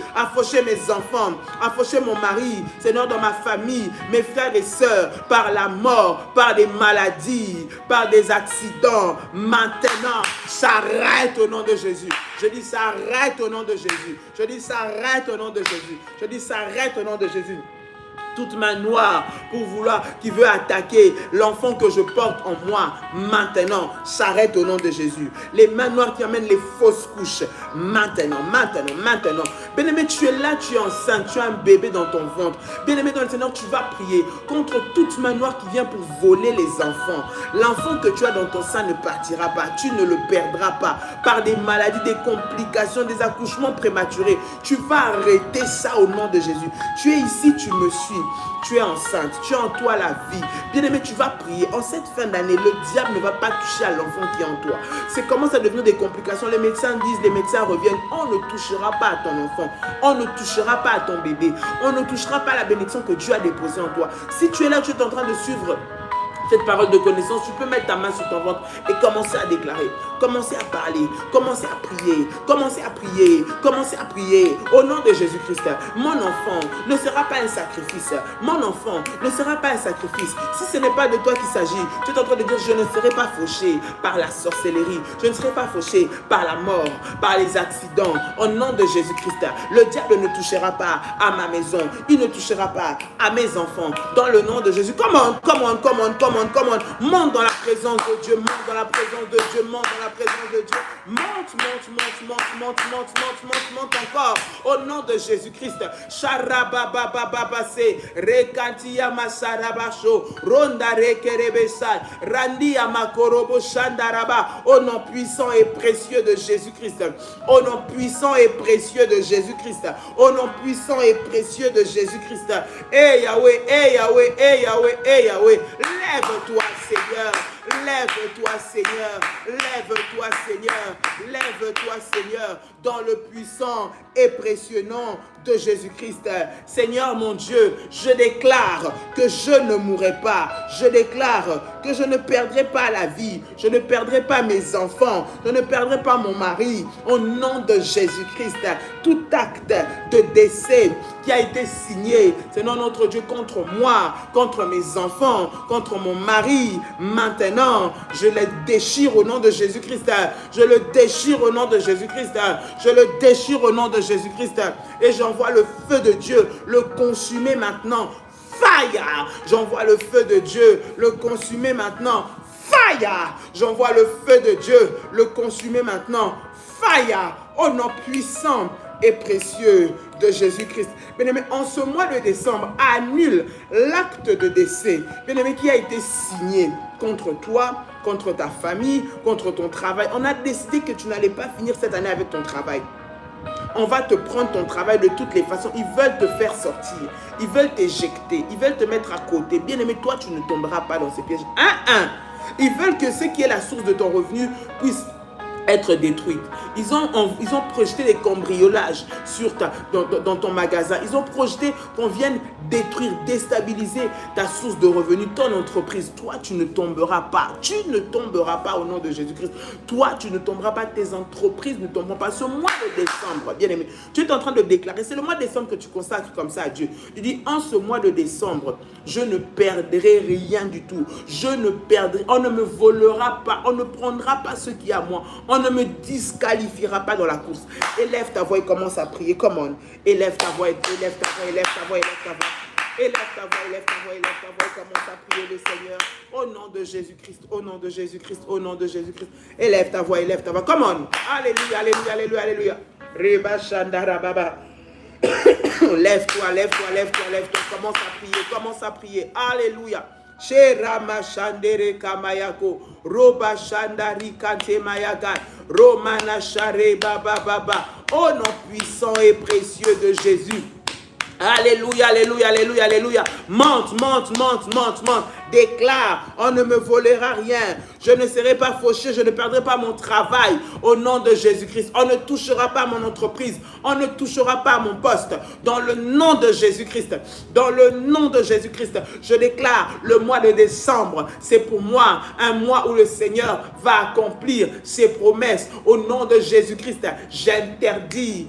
mes enfants, à faucher mon mari, Seigneur, dans ma famille, mes frères et sœurs, par la mort, par des maladies, par des accidents. Maintenant, s'arrête au nom de Jésus. Je dis s'arrête au nom de Jésus. Je dis s'arrête au nom de Jésus. Je dis s'arrête au nom de Jésus. Toute main noire pour vouloir, qui veut attaquer l'enfant que je porte en moi, maintenant, s'arrête au nom de Jésus. Les mains noires qui amènent les fausses couches, maintenant. Bien-aimé, tu es là, tu es enceinte, tu as un bébé dans ton ventre. Bien-aimé dans le Seigneur, tu vas prier contre toute main noire qui vient pour voler les enfants. L'enfant que tu as dans ton sein ne partira pas, tu ne le perdras pas par des maladies, des complications, des accouchements prématurés. Tu vas arrêter ça au nom de Jésus. Tu es ici, tu me suis. Tu es enceinte, tu as en toi la vie. Bien-aimé, tu vas prier. En cette fin d'année, le diable ne va pas toucher à l'enfant qui est en toi. C'est commence à devenir des complications. Les médecins disent, les médecins reviennent, on ne touchera pas à ton enfant. On ne touchera pas à ton bébé. On ne touchera pas à la bénédiction que Dieu a déposée en toi. Si tu es là, tu es en train de suivre cette parole de connaissance, tu peux mettre ta main sur ton ventre et commencer à déclarer, commencer à parler, commencer à prier, commencer à prier, commencer à prier. Au nom de Jésus-Christ, mon enfant ne sera pas un sacrifice. Mon enfant ne sera pas un sacrifice. Si ce n'est pas de toi qu'il s'agit, tu es en train de dire, je ne serai pas fauché par la sorcellerie, je ne serai pas fauché par la mort, par les accidents. Au nom de Jésus-Christ, le diable ne touchera pas à ma maison, il ne touchera pas à mes enfants. Dans le nom de Jésus, come on, monte dans la présence de Dieu, monte dans la présence de Dieu, monte dans la présence de Dieu, monte encore, au nom de Jésus-Christ. Sharababababase, rekantia masarabasho, ronda rekerebesai, randia makorobo shandaraba, au nom puissant et précieux de Jésus-Christ, au nom puissant et précieux de Jésus-Christ, au nom puissant et précieux de Jésus-Christ. Eh Yahweh, eh Yahweh, eh Yahweh, eh Yahweh, lève-toi, Seigneur. Lève-toi, Seigneur. Lève-toi, Seigneur. Lève-toi, Seigneur, dans le puissant et précieux nom de Jésus-Christ. Seigneur mon Dieu, je déclare que je ne mourrai pas. Je déclare que je ne perdrai pas la vie. Je ne perdrai pas mes enfants. Je ne perdrai pas mon mari. Au nom de Jésus-Christ, tout acte de décès qui a été signé, Seigneur notre Dieu, contre moi, contre mes enfants, contre mon mari, maintenant, je le déchire au nom de Jésus-Christ. Je le déchire au nom de Jésus-Christ. Je le déchire au nom de Jésus-Christ. Et j'envoie le feu de Dieu le consumer maintenant. Fire! J'envoie le feu de Dieu le consumer maintenant. Fire! J'envoie le feu de Dieu le consumer maintenant. Fire! Au nom puissant et précieux de Jésus-Christ. Bien-aimé, en ce mois de décembre, annule l'acte de décès, bien-aimé, qui a été signé contre toi, contre ta famille, contre ton travail. On a décidé que tu n'allais pas finir cette année avec ton travail. On va te prendre ton travail de toutes les façons. Ils veulent te faire sortir. Ils veulent t'éjecter. Ils veulent te mettre à côté. Bien-aimé, toi, tu ne tomberas pas dans ces pièges. Ils veulent que ce qui est la source de ton revenu puisse être détruite. Ils ont projeté des cambriolages dans ton magasin. Ils ont projeté qu'on vienne détruire, déstabiliser ta source de revenus, ton entreprise. Toi, tu ne tomberas pas. Tu ne tomberas pas au nom de Jésus-Christ. Toi, tu ne tomberas pas. Tes entreprises ne tomberont pas. Ce mois de décembre, bien aimé, tu es en train de déclarer. C'est le mois de décembre que tu consacres comme ça à Dieu. Tu dis, en ce mois de décembre, je ne perdrai rien du tout. Je ne perdrai, on ne me volera pas. On ne prendra pas ce qui est à moi. On ne me disqualifiera pas dans la course. Élève ta voix et commence à prier. Come on. Élève ta voix, élève ta voix, élève ta voix, élève ta voix. Élève ta voix, élève ta voix, élève ta voix et commence à prier le Seigneur. Au nom de Jésus-Christ, au nom de Jésus-Christ, au nom de Jésus-Christ. Élève ta voix, élève ta voix. Come on. Alléluia, alléluia, alléluia, alléluia. Reba Shandara Baba. Lève-toi, lève-toi, lève-toi, lève-toi. Commence à prier, commence à prier. Alléluia. Sherama Shandere Kamayako, Roba Shandari Kante Mayaga, Romana Share Baba Baba. Au nom puissant et précieux de Jésus. Alléluia, alléluia, alléluia, alléluia. Monte, monte, monte, monte, monte. Déclare, on ne me volera rien. Je ne serai pas fauché, je ne perdrai pas mon travail au nom de Jésus-Christ. On ne touchera pas mon entreprise, on ne touchera pas mon poste. Dans le nom de Jésus-Christ, dans le nom de Jésus-Christ, je déclare le mois de décembre, c'est pour moi un mois où le Seigneur va accomplir ses promesses. Au nom de Jésus-Christ, j'interdis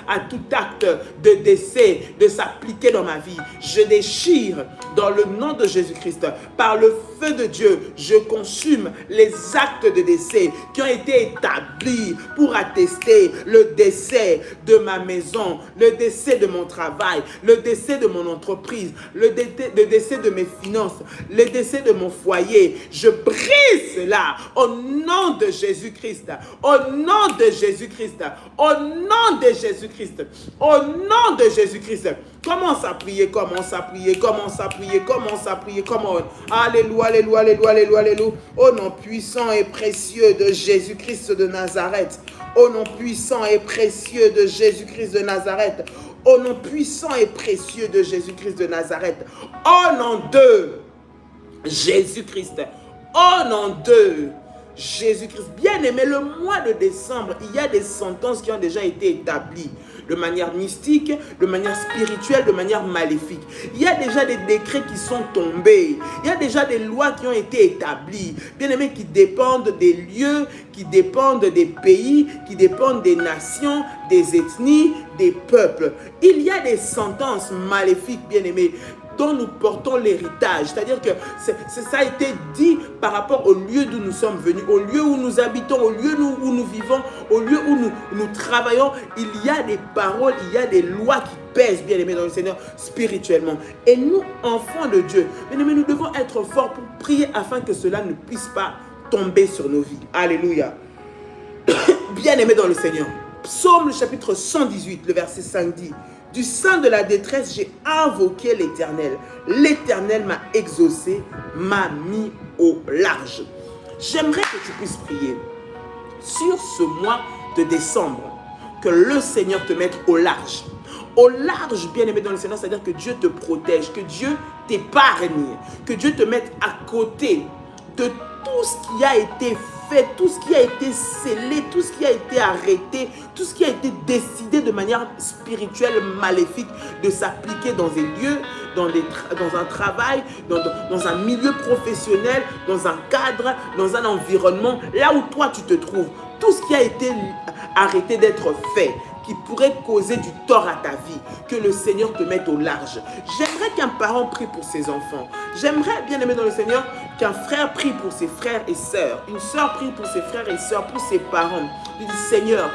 à tout acte de décès de s'appliquer dans ma vie. Je déchire dans le nom de Jésus-Christ, par le feu de Dieu, je consume les actes de décès qui ont été établis pour attester le décès de ma maison, le décès de mon travail, le décès de mon entreprise, le décès de mes finances, le décès de mon foyer. Je brise cela au nom de Jésus-Christ, au nom de Jésus-Christ, au nom de Jésus-Christ, au nom de Jésus-Christ. Commence à prier, commence à prier, commence à prier, commence à prier, commence. Alléluia, alléluia, alléluia, alléluia, alléluia. Au nom puissant et précieux de Jésus-Christ de Nazareth. Au nom puissant et précieux de Jésus-Christ de Nazareth. Au nom puissant et précieux de Jésus-Christ de Nazareth. Au nom de Jésus-Christ. Au nom de Jésus-Christ. Bien-aimé, le mois de décembre, il y a des sentences qui ont déjà été établies de manière mystique, de manière spirituelle, de manière maléfique. Il y a déjà des décrets qui sont tombés. Il y a déjà des lois qui ont été établies. Bien-aimés, qui dépendent des lieux, qui dépendent des pays, qui dépendent des nations, des ethnies, des peuples. Il y a des sentences maléfiques, bien-aimés, dont nous portons l'héritage. C'est-à-dire que ça a été dit par rapport au lieu d'où nous sommes venus, au lieu où nous habitons, au lieu où nous vivons, au lieu où nous travaillons. Il y a des paroles, il y a des lois qui pèsent, bien aimés dans le Seigneur, spirituellement. Et nous, enfants de Dieu, bien aimés, nous devons être forts pour prier afin que cela ne puisse pas tomber sur nos vies. Alléluia. Bien aimés dans le Seigneur. Psaume le chapitre 118, le verset 5 dit: du sein de la détresse, j'ai invoqué l'Éternel. L'Éternel m'a exaucé, m'a mis au large. J'aimerais que tu puisses prier sur ce mois de décembre, que le Seigneur te mette au large. Au large, bien aimé dans le Seigneur, c'est-à-dire que Dieu te protège, que Dieu t'épargne, que Dieu te mette à côté de tout ce qui a été fait, tout ce qui a été scellé, tout ce qui a été arrêté, tout ce qui a été décidé de manière spirituelle maléfique de s'appliquer dans des lieux, dans un travail, dans un milieu professionnel, dans un cadre, dans un environnement, là où toi tu te trouves. Tout ce qui a été arrêté d'être fait, qui pourrait causer du tort à ta vie, que le Seigneur te mette au large. J'aimerais qu'un parent prie pour ses enfants. J'aimerais, bien aimé dans le Seigneur, qu'un frère prie pour ses frères et sœurs. Une sœur prie pour ses frères et sœurs, pour ses parents. Il dit, Seigneur,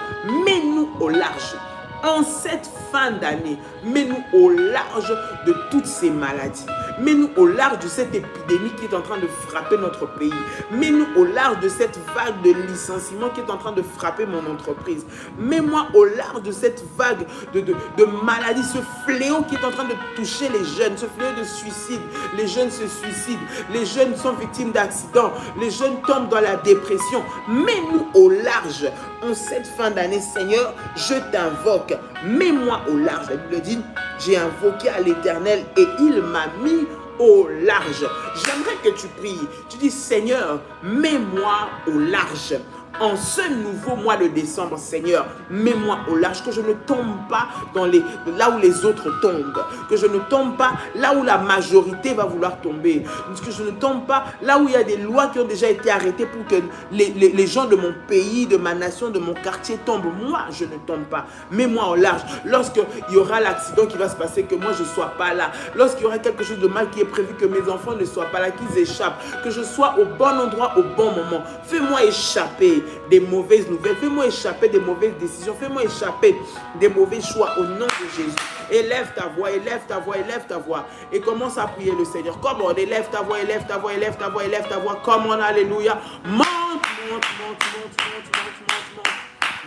mets-nous au large. En cette fin d'année, mets-nous au large de toutes ces maladies. Mets-nous au large de cette épidémie qui est en train de frapper notre pays. Mets-nous au large de cette vague de licenciement qui est en train de frapper mon entreprise. Mets-moi au large de cette vague de maladies, ce fléau qui est en train de toucher les jeunes, ce fléau de suicide. Les jeunes se suicident, les jeunes sont victimes d'accidents, les jeunes tombent dans la dépression. Mets-nous au large. En cette fin d'année, Seigneur, je t'invoque. Mets-moi au large. La Bible dit, j'ai invoqué à l'Éternel et il m'a mis au large. J'aimerais que tu pries. Tu dis, Seigneur, mets-moi au large. En ce nouveau mois de décembre, Seigneur, mets-moi au large, que je ne tombe pas là où les autres tombent, que je ne tombe pas là où la majorité va vouloir tomber, que je ne tombe pas là où il y a des lois qui ont déjà été arrêtées pour que les gens de mon pays, de ma nation, de mon quartier tombent. Moi, je ne tombe pas. Mets-moi au large. Lorsqu'il y aura l'accident qui va se passer, que moi, je ne sois pas là. Lorsqu'il y aura quelque chose de mal qui est prévu, que mes enfants ne soient pas là, qu'ils échappent, que je sois au bon endroit, au bon moment. Fais-moi échapper des mauvaises nouvelles, fais-moi échapper des mauvaises décisions, fais-moi échapper des mauvais choix au nom de Jésus. Élève ta voix, élève ta voix, élève ta voix et commence à prier le Seigneur. Comme on élève ta voix, élève ta voix, élève ta voix, élève ta voix, comme on, alléluia. Monte, monte, monte, monte, monte, monte, monte, monte.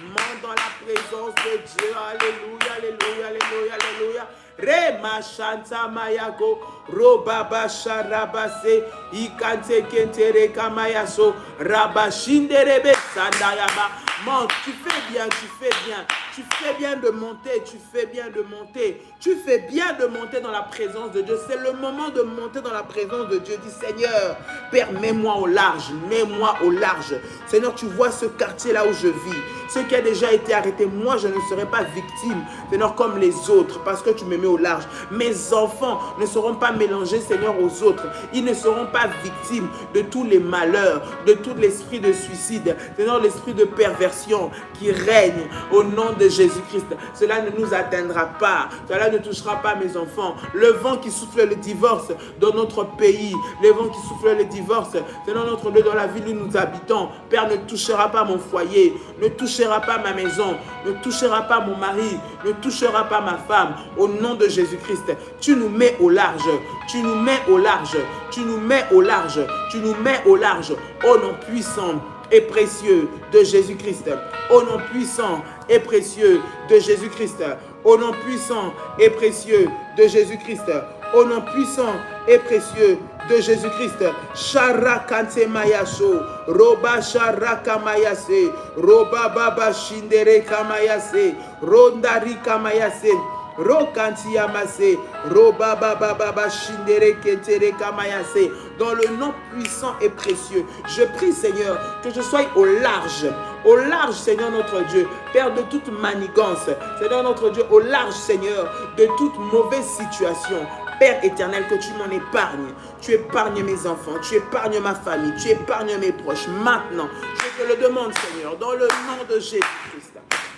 Monte dans la présence de Dieu, alléluia, alléluia, alléluia, alléluia. Rema shanta mayago robaba sharabase ikante kentere kamayaso rabashinderebe sandayaba. Monte, tu fais bien, tu fais bien. Tu fais bien de monter, tu fais bien de monter. Tu fais bien de monter dans la présence de Dieu. C'est le moment de monter dans la présence de Dieu. Dis Seigneur, Père, mets-moi au large, mets-moi au large. Seigneur, tu vois ce quartier là où je vis. Ce qui a déjà été arrêté, moi je ne serai pas victime, Seigneur, comme les autres, parce que tu me mets au large. Mes enfants ne seront pas mélangés, Seigneur, aux autres. Ils ne seront pas victimes de tous les malheurs, de tout l'esprit de suicide, Seigneur, l'esprit de perversion qui règne au nom de Jésus-Christ. Cela ne nous atteindra pas, cela ne touchera pas mes enfants. Le vent qui souffle le divorce dans notre pays, le vent qui souffle le divorce, Seigneur, notre lieu dans la ville où nous habitons, Père, ne touchera pas mon foyer, ne touchera pas ma maison, ne touchera pas mon mari, ne touchera pas ma femme. Au nom de Jésus-Christ, tu nous mets au large, tu nous mets au large, tu nous mets au large, tu nous mets au large. Au nom puissant et précieux de Jésus-Christ, au nom puissant et précieux de Jésus-Christ, au nom puissant et précieux de Jésus-Christ, au nom puissant et précieux de Jésus-Christ. Sharakante mayasho, roba sharaka mayase, roba baba shindere kamayase, rondari kamayase. Rokanti yamase, roba baba baba shindere ketere kamayase. Dans le nom puissant et précieux, je prie, Seigneur, que je sois au large, Seigneur notre Dieu, Père, de toute manigance, Seigneur notre Dieu, au large, Seigneur, de toute mauvaise situation. Père éternel, que tu m'en épargnes. Tu épargnes mes enfants, tu épargnes ma famille, tu épargnes mes proches. Maintenant, je te le demande, Seigneur, dans le nom de Jésus-Christ.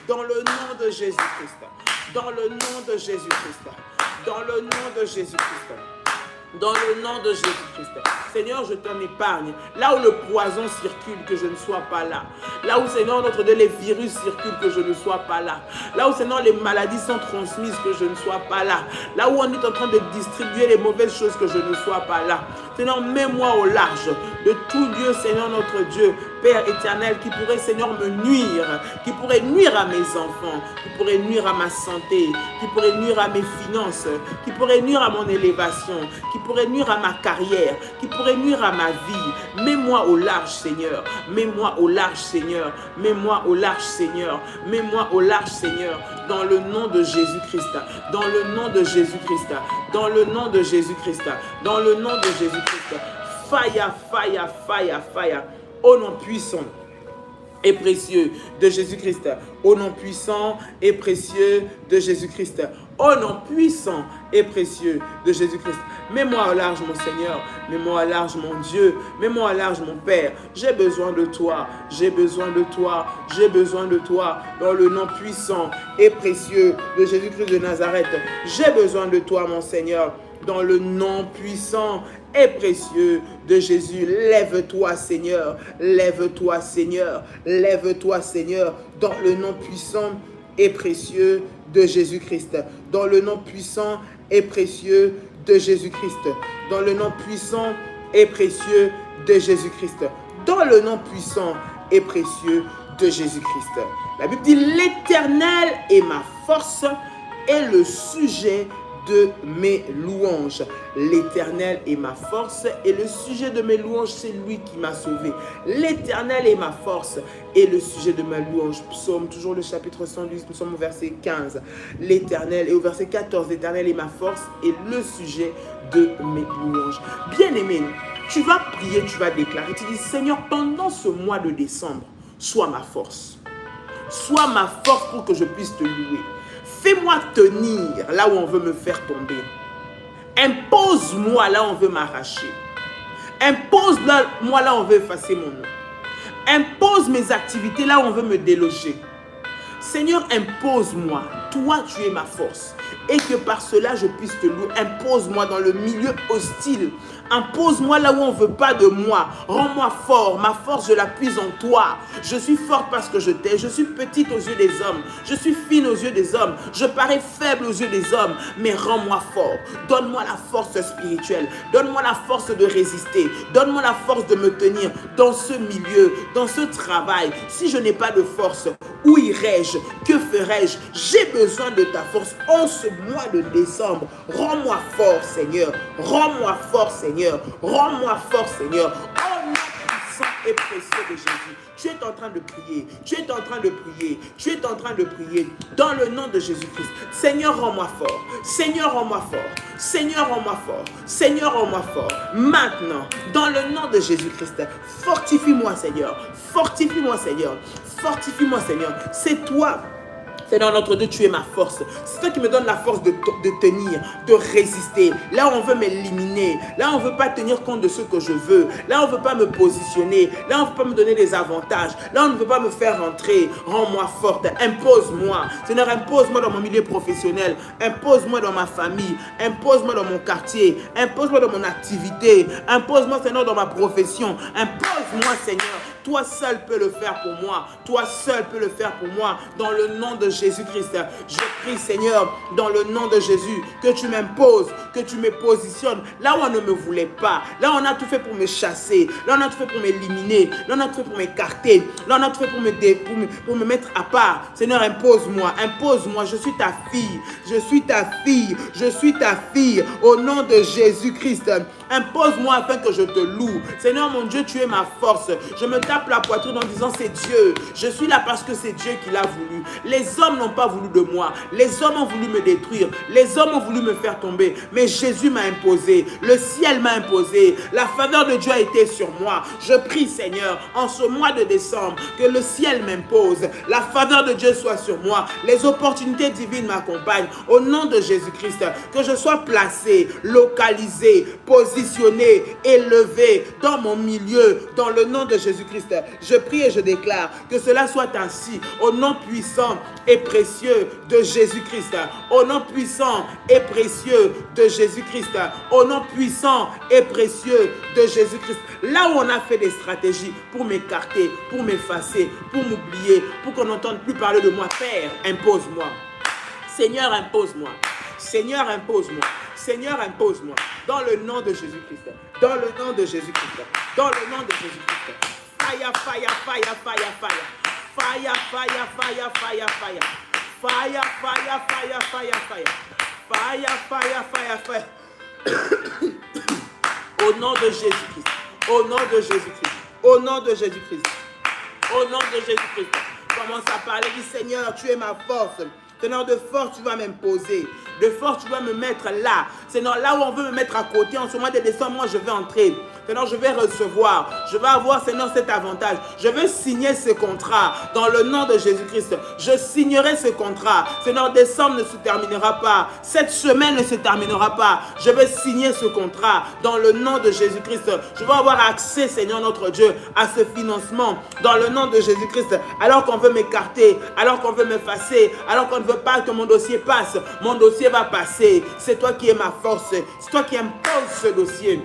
Dans le nom de Jésus-Christ. Dans le nom de Jésus-Christ. Dans le nom de Jésus-Christ. Dans le nom de Jésus-Christ. Seigneur, je t'en épargne. Là où le poison circule, que je ne sois pas là. Là où, Seigneur, notre Dieu, les virus circulent, que je ne sois pas là. Là où, Seigneur, les maladies sont transmises, que je ne sois pas là. Là où on est en train de distribuer les mauvaises choses, que je ne sois pas là. Seigneur, mets-moi au large de tout lieu, Seigneur, notre Dieu, Père éternel, qui pourrait, Seigneur, me nuire, qui pourrait nuire à mes enfants, qui pourrait nuire à ma santé, qui pourrait nuire à mes finances, qui pourrait nuire à mon élévation, qui pourrait nuire à ma carrière, qui pourrait nuire à ma vie. Mets-moi au large, Seigneur. Mets-moi au large, Seigneur. Mets-moi au large, Seigneur. Mets-moi au large, Seigneur. Dans le nom de Jésus-Christ. Dans le nom de Jésus-Christ. Dans le nom de Jésus-Christ. Dans le nom de Jésus-Christ. Fire, fire, fire, fire. Au nom puissant et précieux de Jésus-Christ. Au nom puissant et précieux de Jésus-Christ. Au nom puissant et précieux de Jésus-Christ. Mets-moi au large, mon Seigneur. Mets-moi au large, mon Dieu. Mets-moi au large, mon Père. J'ai besoin de toi. J'ai besoin de toi. J'ai besoin de toi. Dans le nom puissant et précieux de Jésus-Christ de Nazareth. J'ai besoin de toi, mon Seigneur. Dans le nom puissant et précieux de Jésus. Lève-toi, Seigneur. Lève-toi, Seigneur. Lève-toi, Seigneur. Dans le nom puissant et précieux de Jésus-Christ. Dans le nom puissant et précieux de Jésus-Christ. Dans le nom puissant et précieux de Jésus-Christ. Dans le nom puissant et précieux de Jésus-Christ. La Bible dit: l'Éternel est ma force et le sujet de mes louanges. L'Éternel est ma force et le sujet de mes louanges, c'est lui qui m'a sauvé. L'Éternel est ma force et le sujet de ma louange. Psaume, toujours le chapitre 110, nous sommes au verset 15. L'Éternel, et au verset 14, l'Éternel est ma force et le sujet de mes louanges. Bien-aimé, tu vas prier, tu vas déclarer, tu dis: Seigneur, pendant ce mois de décembre, sois ma force. Sois ma force pour que je puisse te louer. Fais-moi tenir là où on veut me faire tomber. Impose-moi là où on veut m'arracher. Impose-moi là où on veut effacer mon nom. Impose mes activités là où on veut me déloger. Seigneur, impose-moi. Toi, tu es ma force. Et que par cela, je puisse te louer. Impose-moi dans le milieu hostile. Impose-moi là où on ne veut pas de moi. Rends-moi fort. Ma force, je la puise en toi. Je suis forte parce que je t'aime. Je suis petite aux yeux des hommes. Je suis fine aux yeux des hommes. Je parais faible aux yeux des hommes. Mais rends-moi fort. Donne-moi la force spirituelle. Donne-moi la force de résister. Donne-moi la force de me tenir dans ce milieu, dans ce travail. Si je n'ai pas de force, où irai-je? Que ferai-je? J'ai besoin de ta force en ce mois de décembre. Rends-moi fort, Seigneur. Rends-moi fort, Seigneur. Rends-moi fort, Seigneur. Oh, nom puissant et précieux de Jésus. Tu es en train de prier. Tu es en train de prier. Tu es en train de prier dans le nom de Jésus-Christ. Seigneur, rends-moi fort. Seigneur, rends-moi fort. Seigneur, rends-moi fort. Seigneur, rends-moi fort. Maintenant, dans le nom de Jésus-Christ, fortifie-moi, Seigneur. Fortifie-moi, Seigneur. Fortifie-moi, Seigneur. C'est toi. Seigneur notre Dieu, tu es ma force. C'est toi qui me donne la force de tenir, de résister. Là où on veut m'éliminer, là où on ne veut pas tenir compte de ce que je veux, là où on ne veut pas me positionner, là où on ne veut pas me donner des avantages, là où on ne veut pas me faire rentrer. Rends-moi forte, impose-moi. Seigneur, impose-moi dans mon milieu professionnel, impose-moi dans ma famille, impose-moi dans mon quartier, impose-moi dans mon activité, impose-moi, Seigneur, dans ma profession, impose-moi, Seigneur. Toi seul peux le faire pour moi. Toi seul peux le faire pour moi. Dans le nom de Jésus-Christ, je prie, Seigneur, dans le nom de Jésus, que tu m'imposes, que tu me positionnes là où on ne me voulait pas. Là où on a tout fait pour me chasser. Là où on a tout fait pour m'éliminer. Là où on a tout fait pour m'écarter. Là où on a tout fait pour me mettre à part. Seigneur, impose-moi. Impose-moi. Je suis ta fille. Je suis ta fille. Je suis ta fille. Au nom de Jésus-Christ. Impose-moi afin que je te loue. Seigneur, mon Dieu, tu es ma force. Je me tape la poitrine en disant: c'est Dieu. Je suis là parce que c'est Dieu qui l'a voulu. Les hommes n'ont pas voulu de moi. Les hommes ont voulu me détruire. Les hommes ont voulu me faire tomber. Mais Jésus m'a imposé. Le ciel m'a imposé. La faveur de Dieu a été sur moi. Je prie, Seigneur, en ce mois de décembre, que le ciel m'impose. La faveur de Dieu soit sur moi. Les opportunités divines m'accompagnent. Au nom de Jésus-Christ, que je sois placé, localisé, positionné, élevé dans mon milieu. Dans le nom de Jésus-Christ, je prie et je déclare que cela soit ainsi. Au nom puissant et précieux de Jésus-Christ. Au nom puissant et précieux de Jésus-Christ. Au nom puissant et précieux de Jésus-Christ. Là où on a fait des stratégies pour m'écarter, pour m'effacer, pour m'oublier, pour qu'on n'entende plus parler de moi, Père, impose-moi. Seigneur, impose-moi. Seigneur, impose-moi. Seigneur, impose-moi. Dans le nom de Jésus-Christ. Dans le nom de Jésus-Christ. Dans le nom de Jésus-Christ. Fire, fire, fire, fire, fire. Fire, fire, fire, fire, fire. Fire, fire, fire, fire, fire. Fire, fire, fire, fire. Au nom de Jésus-Christ. Au nom de Jésus-Christ. Au nom de Jésus-Christ. Au nom de Jésus-Christ. Commence à parler. Dis: Seigneur, tu es ma force. Seigneur, de force, tu vas m'imposer. De force, tu vas me mettre là. Seigneur, là où on veut me mettre à côté, en ce mois de décembre, moi, je vais entrer. Seigneur, je vais recevoir. Je vais avoir, Seigneur, cet avantage. Je veux signer ce contrat dans le nom de Jésus-Christ. Je signerai ce contrat. Seigneur, décembre ne se terminera pas. Cette semaine ne se terminera pas. Je vais signer ce contrat dans le nom de Jésus-Christ. Je vais avoir accès, Seigneur notre Dieu, à ce financement dans le nom de Jésus-Christ. Alors qu'on veut m'écarter, alors qu'on veut m'effacer, alors qu'on ne veut pas que mon dossier passe, mon dossier va passer. C'est toi qui es ma force. C'est toi qui imposes ce dossier.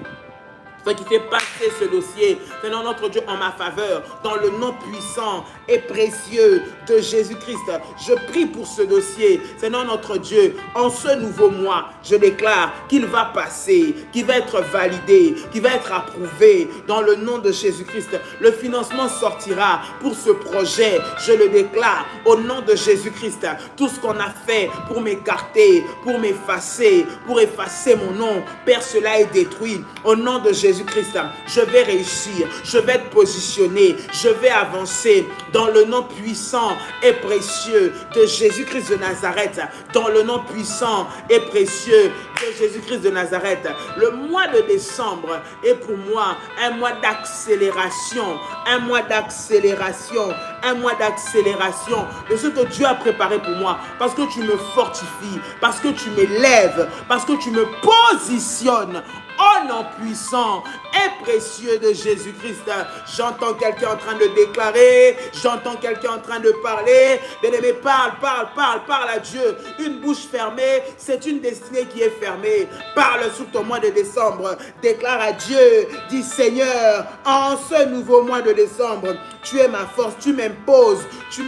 Toi qui fais passer ce dossier, Seigneur notre Dieu, en ma faveur, dans le nom puissant et précieux de Jésus-Christ. Je prie pour ce dossier, Seigneur notre Dieu, en ce nouveau mois, je déclare qu'il va passer, qu'il va être validé, qu'il va être approuvé dans le nom de Jésus-Christ. Le financement sortira pour ce projet, je le déclare au nom de Jésus-Christ. Tout ce qu'on a fait pour m'écarter, pour m'effacer, pour effacer mon nom, Père, cela est détruit. Au nom de Jésus-Christ, je vais réussir, je vais être positionné, je vais avancer dans le nom puissant et précieux de Jésus-Christ de Nazareth, dans le nom puissant et précieux de Jésus-Christ de Nazareth. Le mois de décembre est pour moi un mois d'accélération, un mois d'accélération, un mois d'accélération de ce que Dieu a préparé pour moi, parce que tu me fortifies, parce que tu m'élèves, parce que tu me positionnes au nom puissant et précieux de Jésus-Christ. J'entends quelqu'un en train de déclarer, j'entends quelqu'un en train de parler. Bien-aimé, parle à Dieu. Une bouche fermée, c'est une destinée qui est fermée. Parle sous ton mois de décembre. Déclare à Dieu, dis Seigneur, en ce nouveau mois de décembre, tu es ma force, tu m'imposes, tu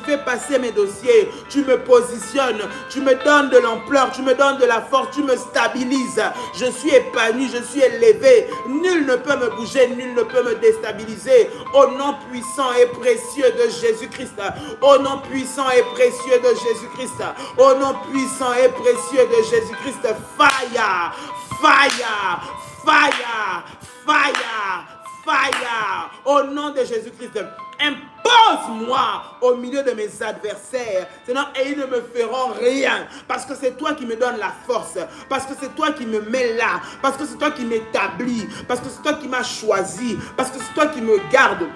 fais passer mes dossiers, tu me positionnes, tu me donnes de l'ampleur, tu me donnes de la force, tu me stabilises. Je suis épanoui, je suis élevé. Nul ne peut me bouger, nul ne peut me déstabiliser. Au nom puissant et précieux de Jésus-Christ. Au nom puissant et précieux de Jésus-Christ. Au nom puissant et précieux de Jésus-Christ. Fire, fire, fire, fire. Fire, au nom de Jésus-Christ, impose-moi au milieu de mes adversaires, Seigneur, et ils ne me feront rien, parce que c'est toi qui me donnes la force, parce que c'est toi qui me mets là, parce que c'est toi qui m'établis, parce que c'est toi qui m'as choisi, parce que c'est toi qui me gardes.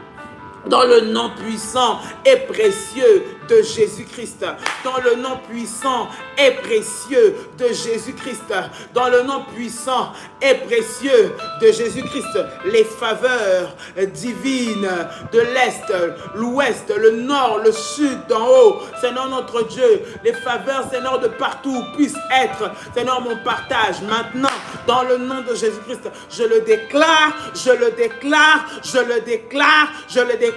Dans le nom puissant et précieux de Jésus-Christ. Dans le nom puissant et précieux de Jésus-Christ. Dans le nom puissant et précieux de Jésus-Christ. Les faveurs divines de l'Est, l'Ouest, le Nord, le Sud, d'en haut. Seigneur notre Dieu, les faveurs, Seigneur, de partout puissent être, Seigneur, mon partage. Maintenant, dans le nom de Jésus-Christ, je le déclare, je le déclare, je le déclare, je le déclare.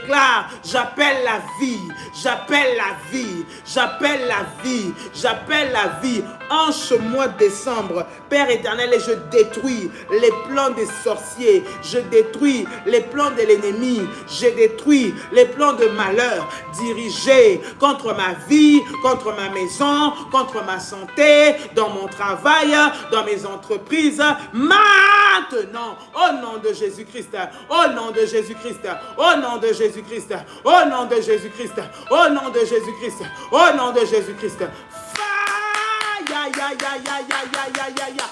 J'appelle la vie, j'appelle la vie, j'appelle la vie, j'appelle la vie en ce mois de décembre, Père éternel, et je détruis les plans des sorciers, je détruis les plans de l'ennemi, je détruis les plans de malheur dirigés contre ma vie, contre ma maison, contre ma santé, dans mon travail, dans mes entreprises, maintenant, au nom de Jésus-Christ, au nom de Jésus-Christ, au nom de Jésus-Christ, au nom de Jésus-Christ, au nom de Jésus-Christ, au nom de Jésus-Christ. Fire, ya, ya, ya, ya, ya, ya, ya, ya.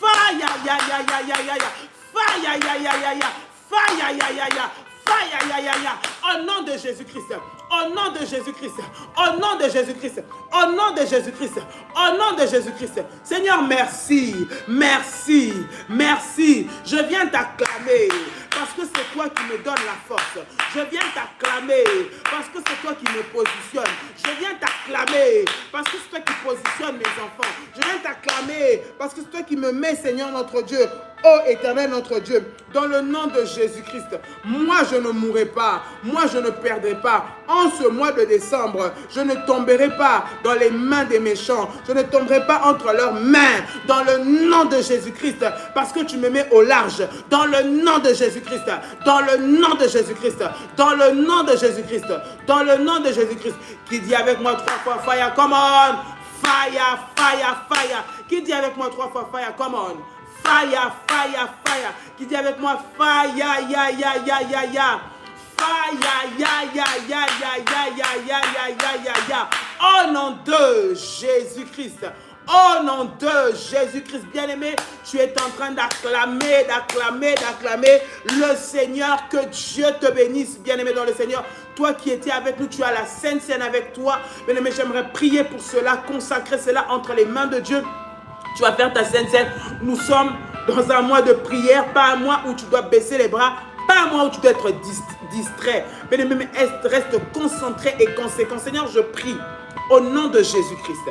Fire, ya, ya, ya, ya, ya, ya. Fire, ya, ya, ya, ya. Fire, ya, ya, ya. Fire, ya, ya, ya. Au nom de Jésus-Christ, au nom de Jésus-Christ, au nom de Jésus-Christ, au nom de Jésus-Christ, au nom de Jésus-Christ. Seigneur, merci, merci, merci. Je viens t'acclamer parce que c'est toi qui me donne la force. Je viens t'acclamer parce que c'est toi qui me positionne. Je viens t'acclamer parce que c'est toi qui positionne mes enfants. Je viens t'acclamer parce que c'est toi qui me mets, Seigneur notre Dieu, ô éternel notre Dieu, dans le nom de Jésus-Christ. Moi, je ne mourrai pas. Moi, je ne perdrai pas. En ce mois de décembre, je ne tomberai pas dans les mains des méchants. Je ne tomberai pas entre leurs mains. Dans le nom de Jésus-Christ. Parce que tu me mets au large. Dans le nom de Jésus-Christ. Dans le nom de Jésus-Christ. Dans le nom de Jésus-Christ. Dans le nom de Jésus-Christ. Qui dit avec moi 3 fois fire, come on. Fire, fire, fire. Qui dit avec moi 3 fois fire, come on. Fire, fire, fire. Qui dit avec moi fire, ya, ya, ya, ya, ya. Fire, ya, ya, ya, ya, ya, ya, ya, ya, ya, ya, ya. Au nom de Jésus-Christ. Au nom de Jésus-Christ, bien-aimé, tu es en train d'acclamer le Seigneur. Que Dieu te bénisse, bien-aimé dans le Seigneur. Toi qui étais avec nous, tu as la Sainte Seine avec toi. Bien-aimé, j'aimerais prier pour cela, consacrer cela entre les mains de Dieu. Tu vas faire ta Sainte Seine. Nous sommes dans un mois de prière, pas un mois où tu dois baisser les bras, pas un mois où tu dois être distrait. Bien-aimé, reste concentré et conséquent. Seigneur, je prie au nom de Jésus-Christ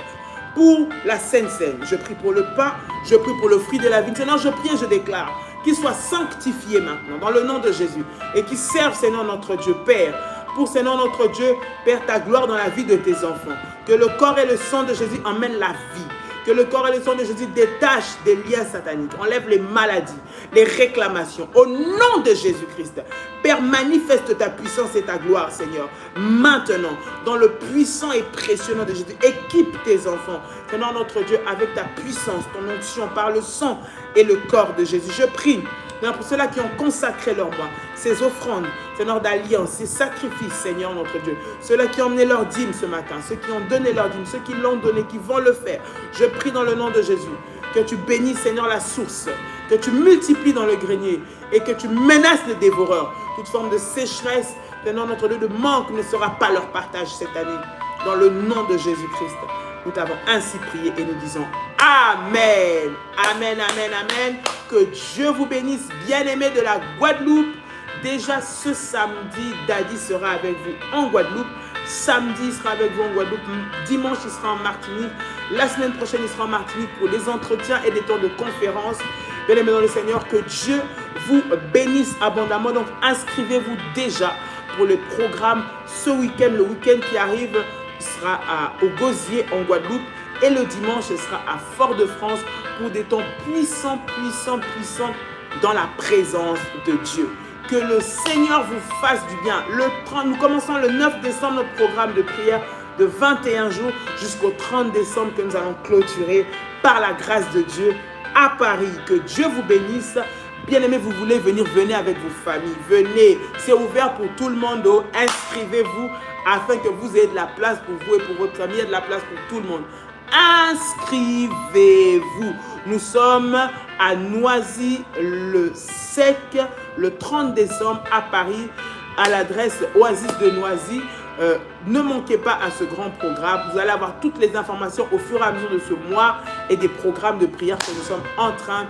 pour la Sainte Seine. Je prie pour le pain, je prie pour le fruit de la vie. Seigneur, je prie et je déclare qu'il soit sanctifié maintenant dans le nom de Jésus et qu'il serve, Seigneur notre Dieu, Père. Pour, Seigneur notre Dieu, Père, ta gloire dans la vie de tes enfants. Que le corps et le sang de Jésus emmènent la vie. Que le corps et le sang de Jésus détachent des liens sataniques, enlève les maladies, les réclamations. Au nom de Jésus-Christ, Père, manifeste ta puissance et ta gloire, Seigneur. Maintenant, dans le puissant et précieux nom de Jésus, équipe tes enfants, Seigneur notre Dieu, avec ta puissance, ton onction, par le sang et le corps de Jésus. Je prie, Seigneur, pour ceux-là qui ont consacré leur mois, ces offrandes, Seigneur, d'alliance, ces sacrifices, Seigneur notre Dieu. Ceux-là qui ont emmené leur dîme ce matin, ceux qui ont donné leur dîme, ceux qui l'ont donné, qui vont le faire. Je prie dans le nom de Jésus que tu bénisses, Seigneur, la source, que tu multiplies dans le grenier et que tu menaces les dévoreurs. Toute forme de sécheresse, Seigneur notre Dieu, de manque ne sera pas leur partage cette année. Dans le nom de Jésus-Christ, nous t'avons ainsi prié et nous disons Amen. Amen, amen, amen. Que Dieu vous bénisse, bien-aimés de la Guadeloupe. Déjà ce samedi, Daddy sera avec vous en Guadeloupe. Samedi, il sera avec vous en Guadeloupe. Dimanche, il sera en Martinique. La semaine prochaine, il sera en Martinique pour des entretiens et des temps de conférences. Bien-aimés dans le Seigneur, que Dieu vous bénisse abondamment. Donc, inscrivez-vous déjà pour le programme ce week-end. Le week-end qui arrive sera au Gosier en Guadeloupe. Et le dimanche, ce sera à Fort-de-France pour des temps puissants dans la présence de Dieu. Que le Seigneur vous fasse du bien. Nous commençons le 9 décembre notre programme de prière de 21 jours jusqu'au 30 décembre que nous allons clôturer par la grâce de Dieu à Paris. Que Dieu vous bénisse. Bien-aimés, vous voulez venir, venez avec vos familles. Venez, c'est ouvert pour tout le monde. Inscrivez-vous afin que vous ayez de la place pour vous et pour votre famille. Il y a de la place pour tout le monde. Inscrivez-vous. Nous sommes à Noisy-le-Sec le 30 décembre à Paris à l'adresse Oasis de Noisy. Ne manquez pas à ce grand programme. Vous allez avoir toutes les informations au fur et à mesure de ce mois et des programmes de prière que nous sommes en train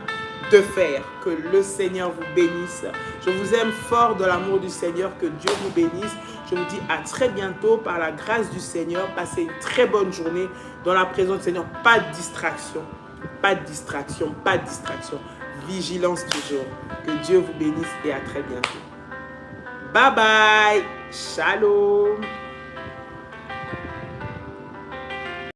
de faire. Que le Seigneur vous bénisse. Je vous aime fort de l'amour du Seigneur. Que Dieu vous bénisse. Je vous dis à très bientôt par la grâce du Seigneur. Passez une très bonne journée dans la présence du Seigneur. Pas de distraction. Pas de distraction. Pas de distraction. Vigilance toujours. Que Dieu vous bénisse et à très bientôt. Bye bye. Shalom.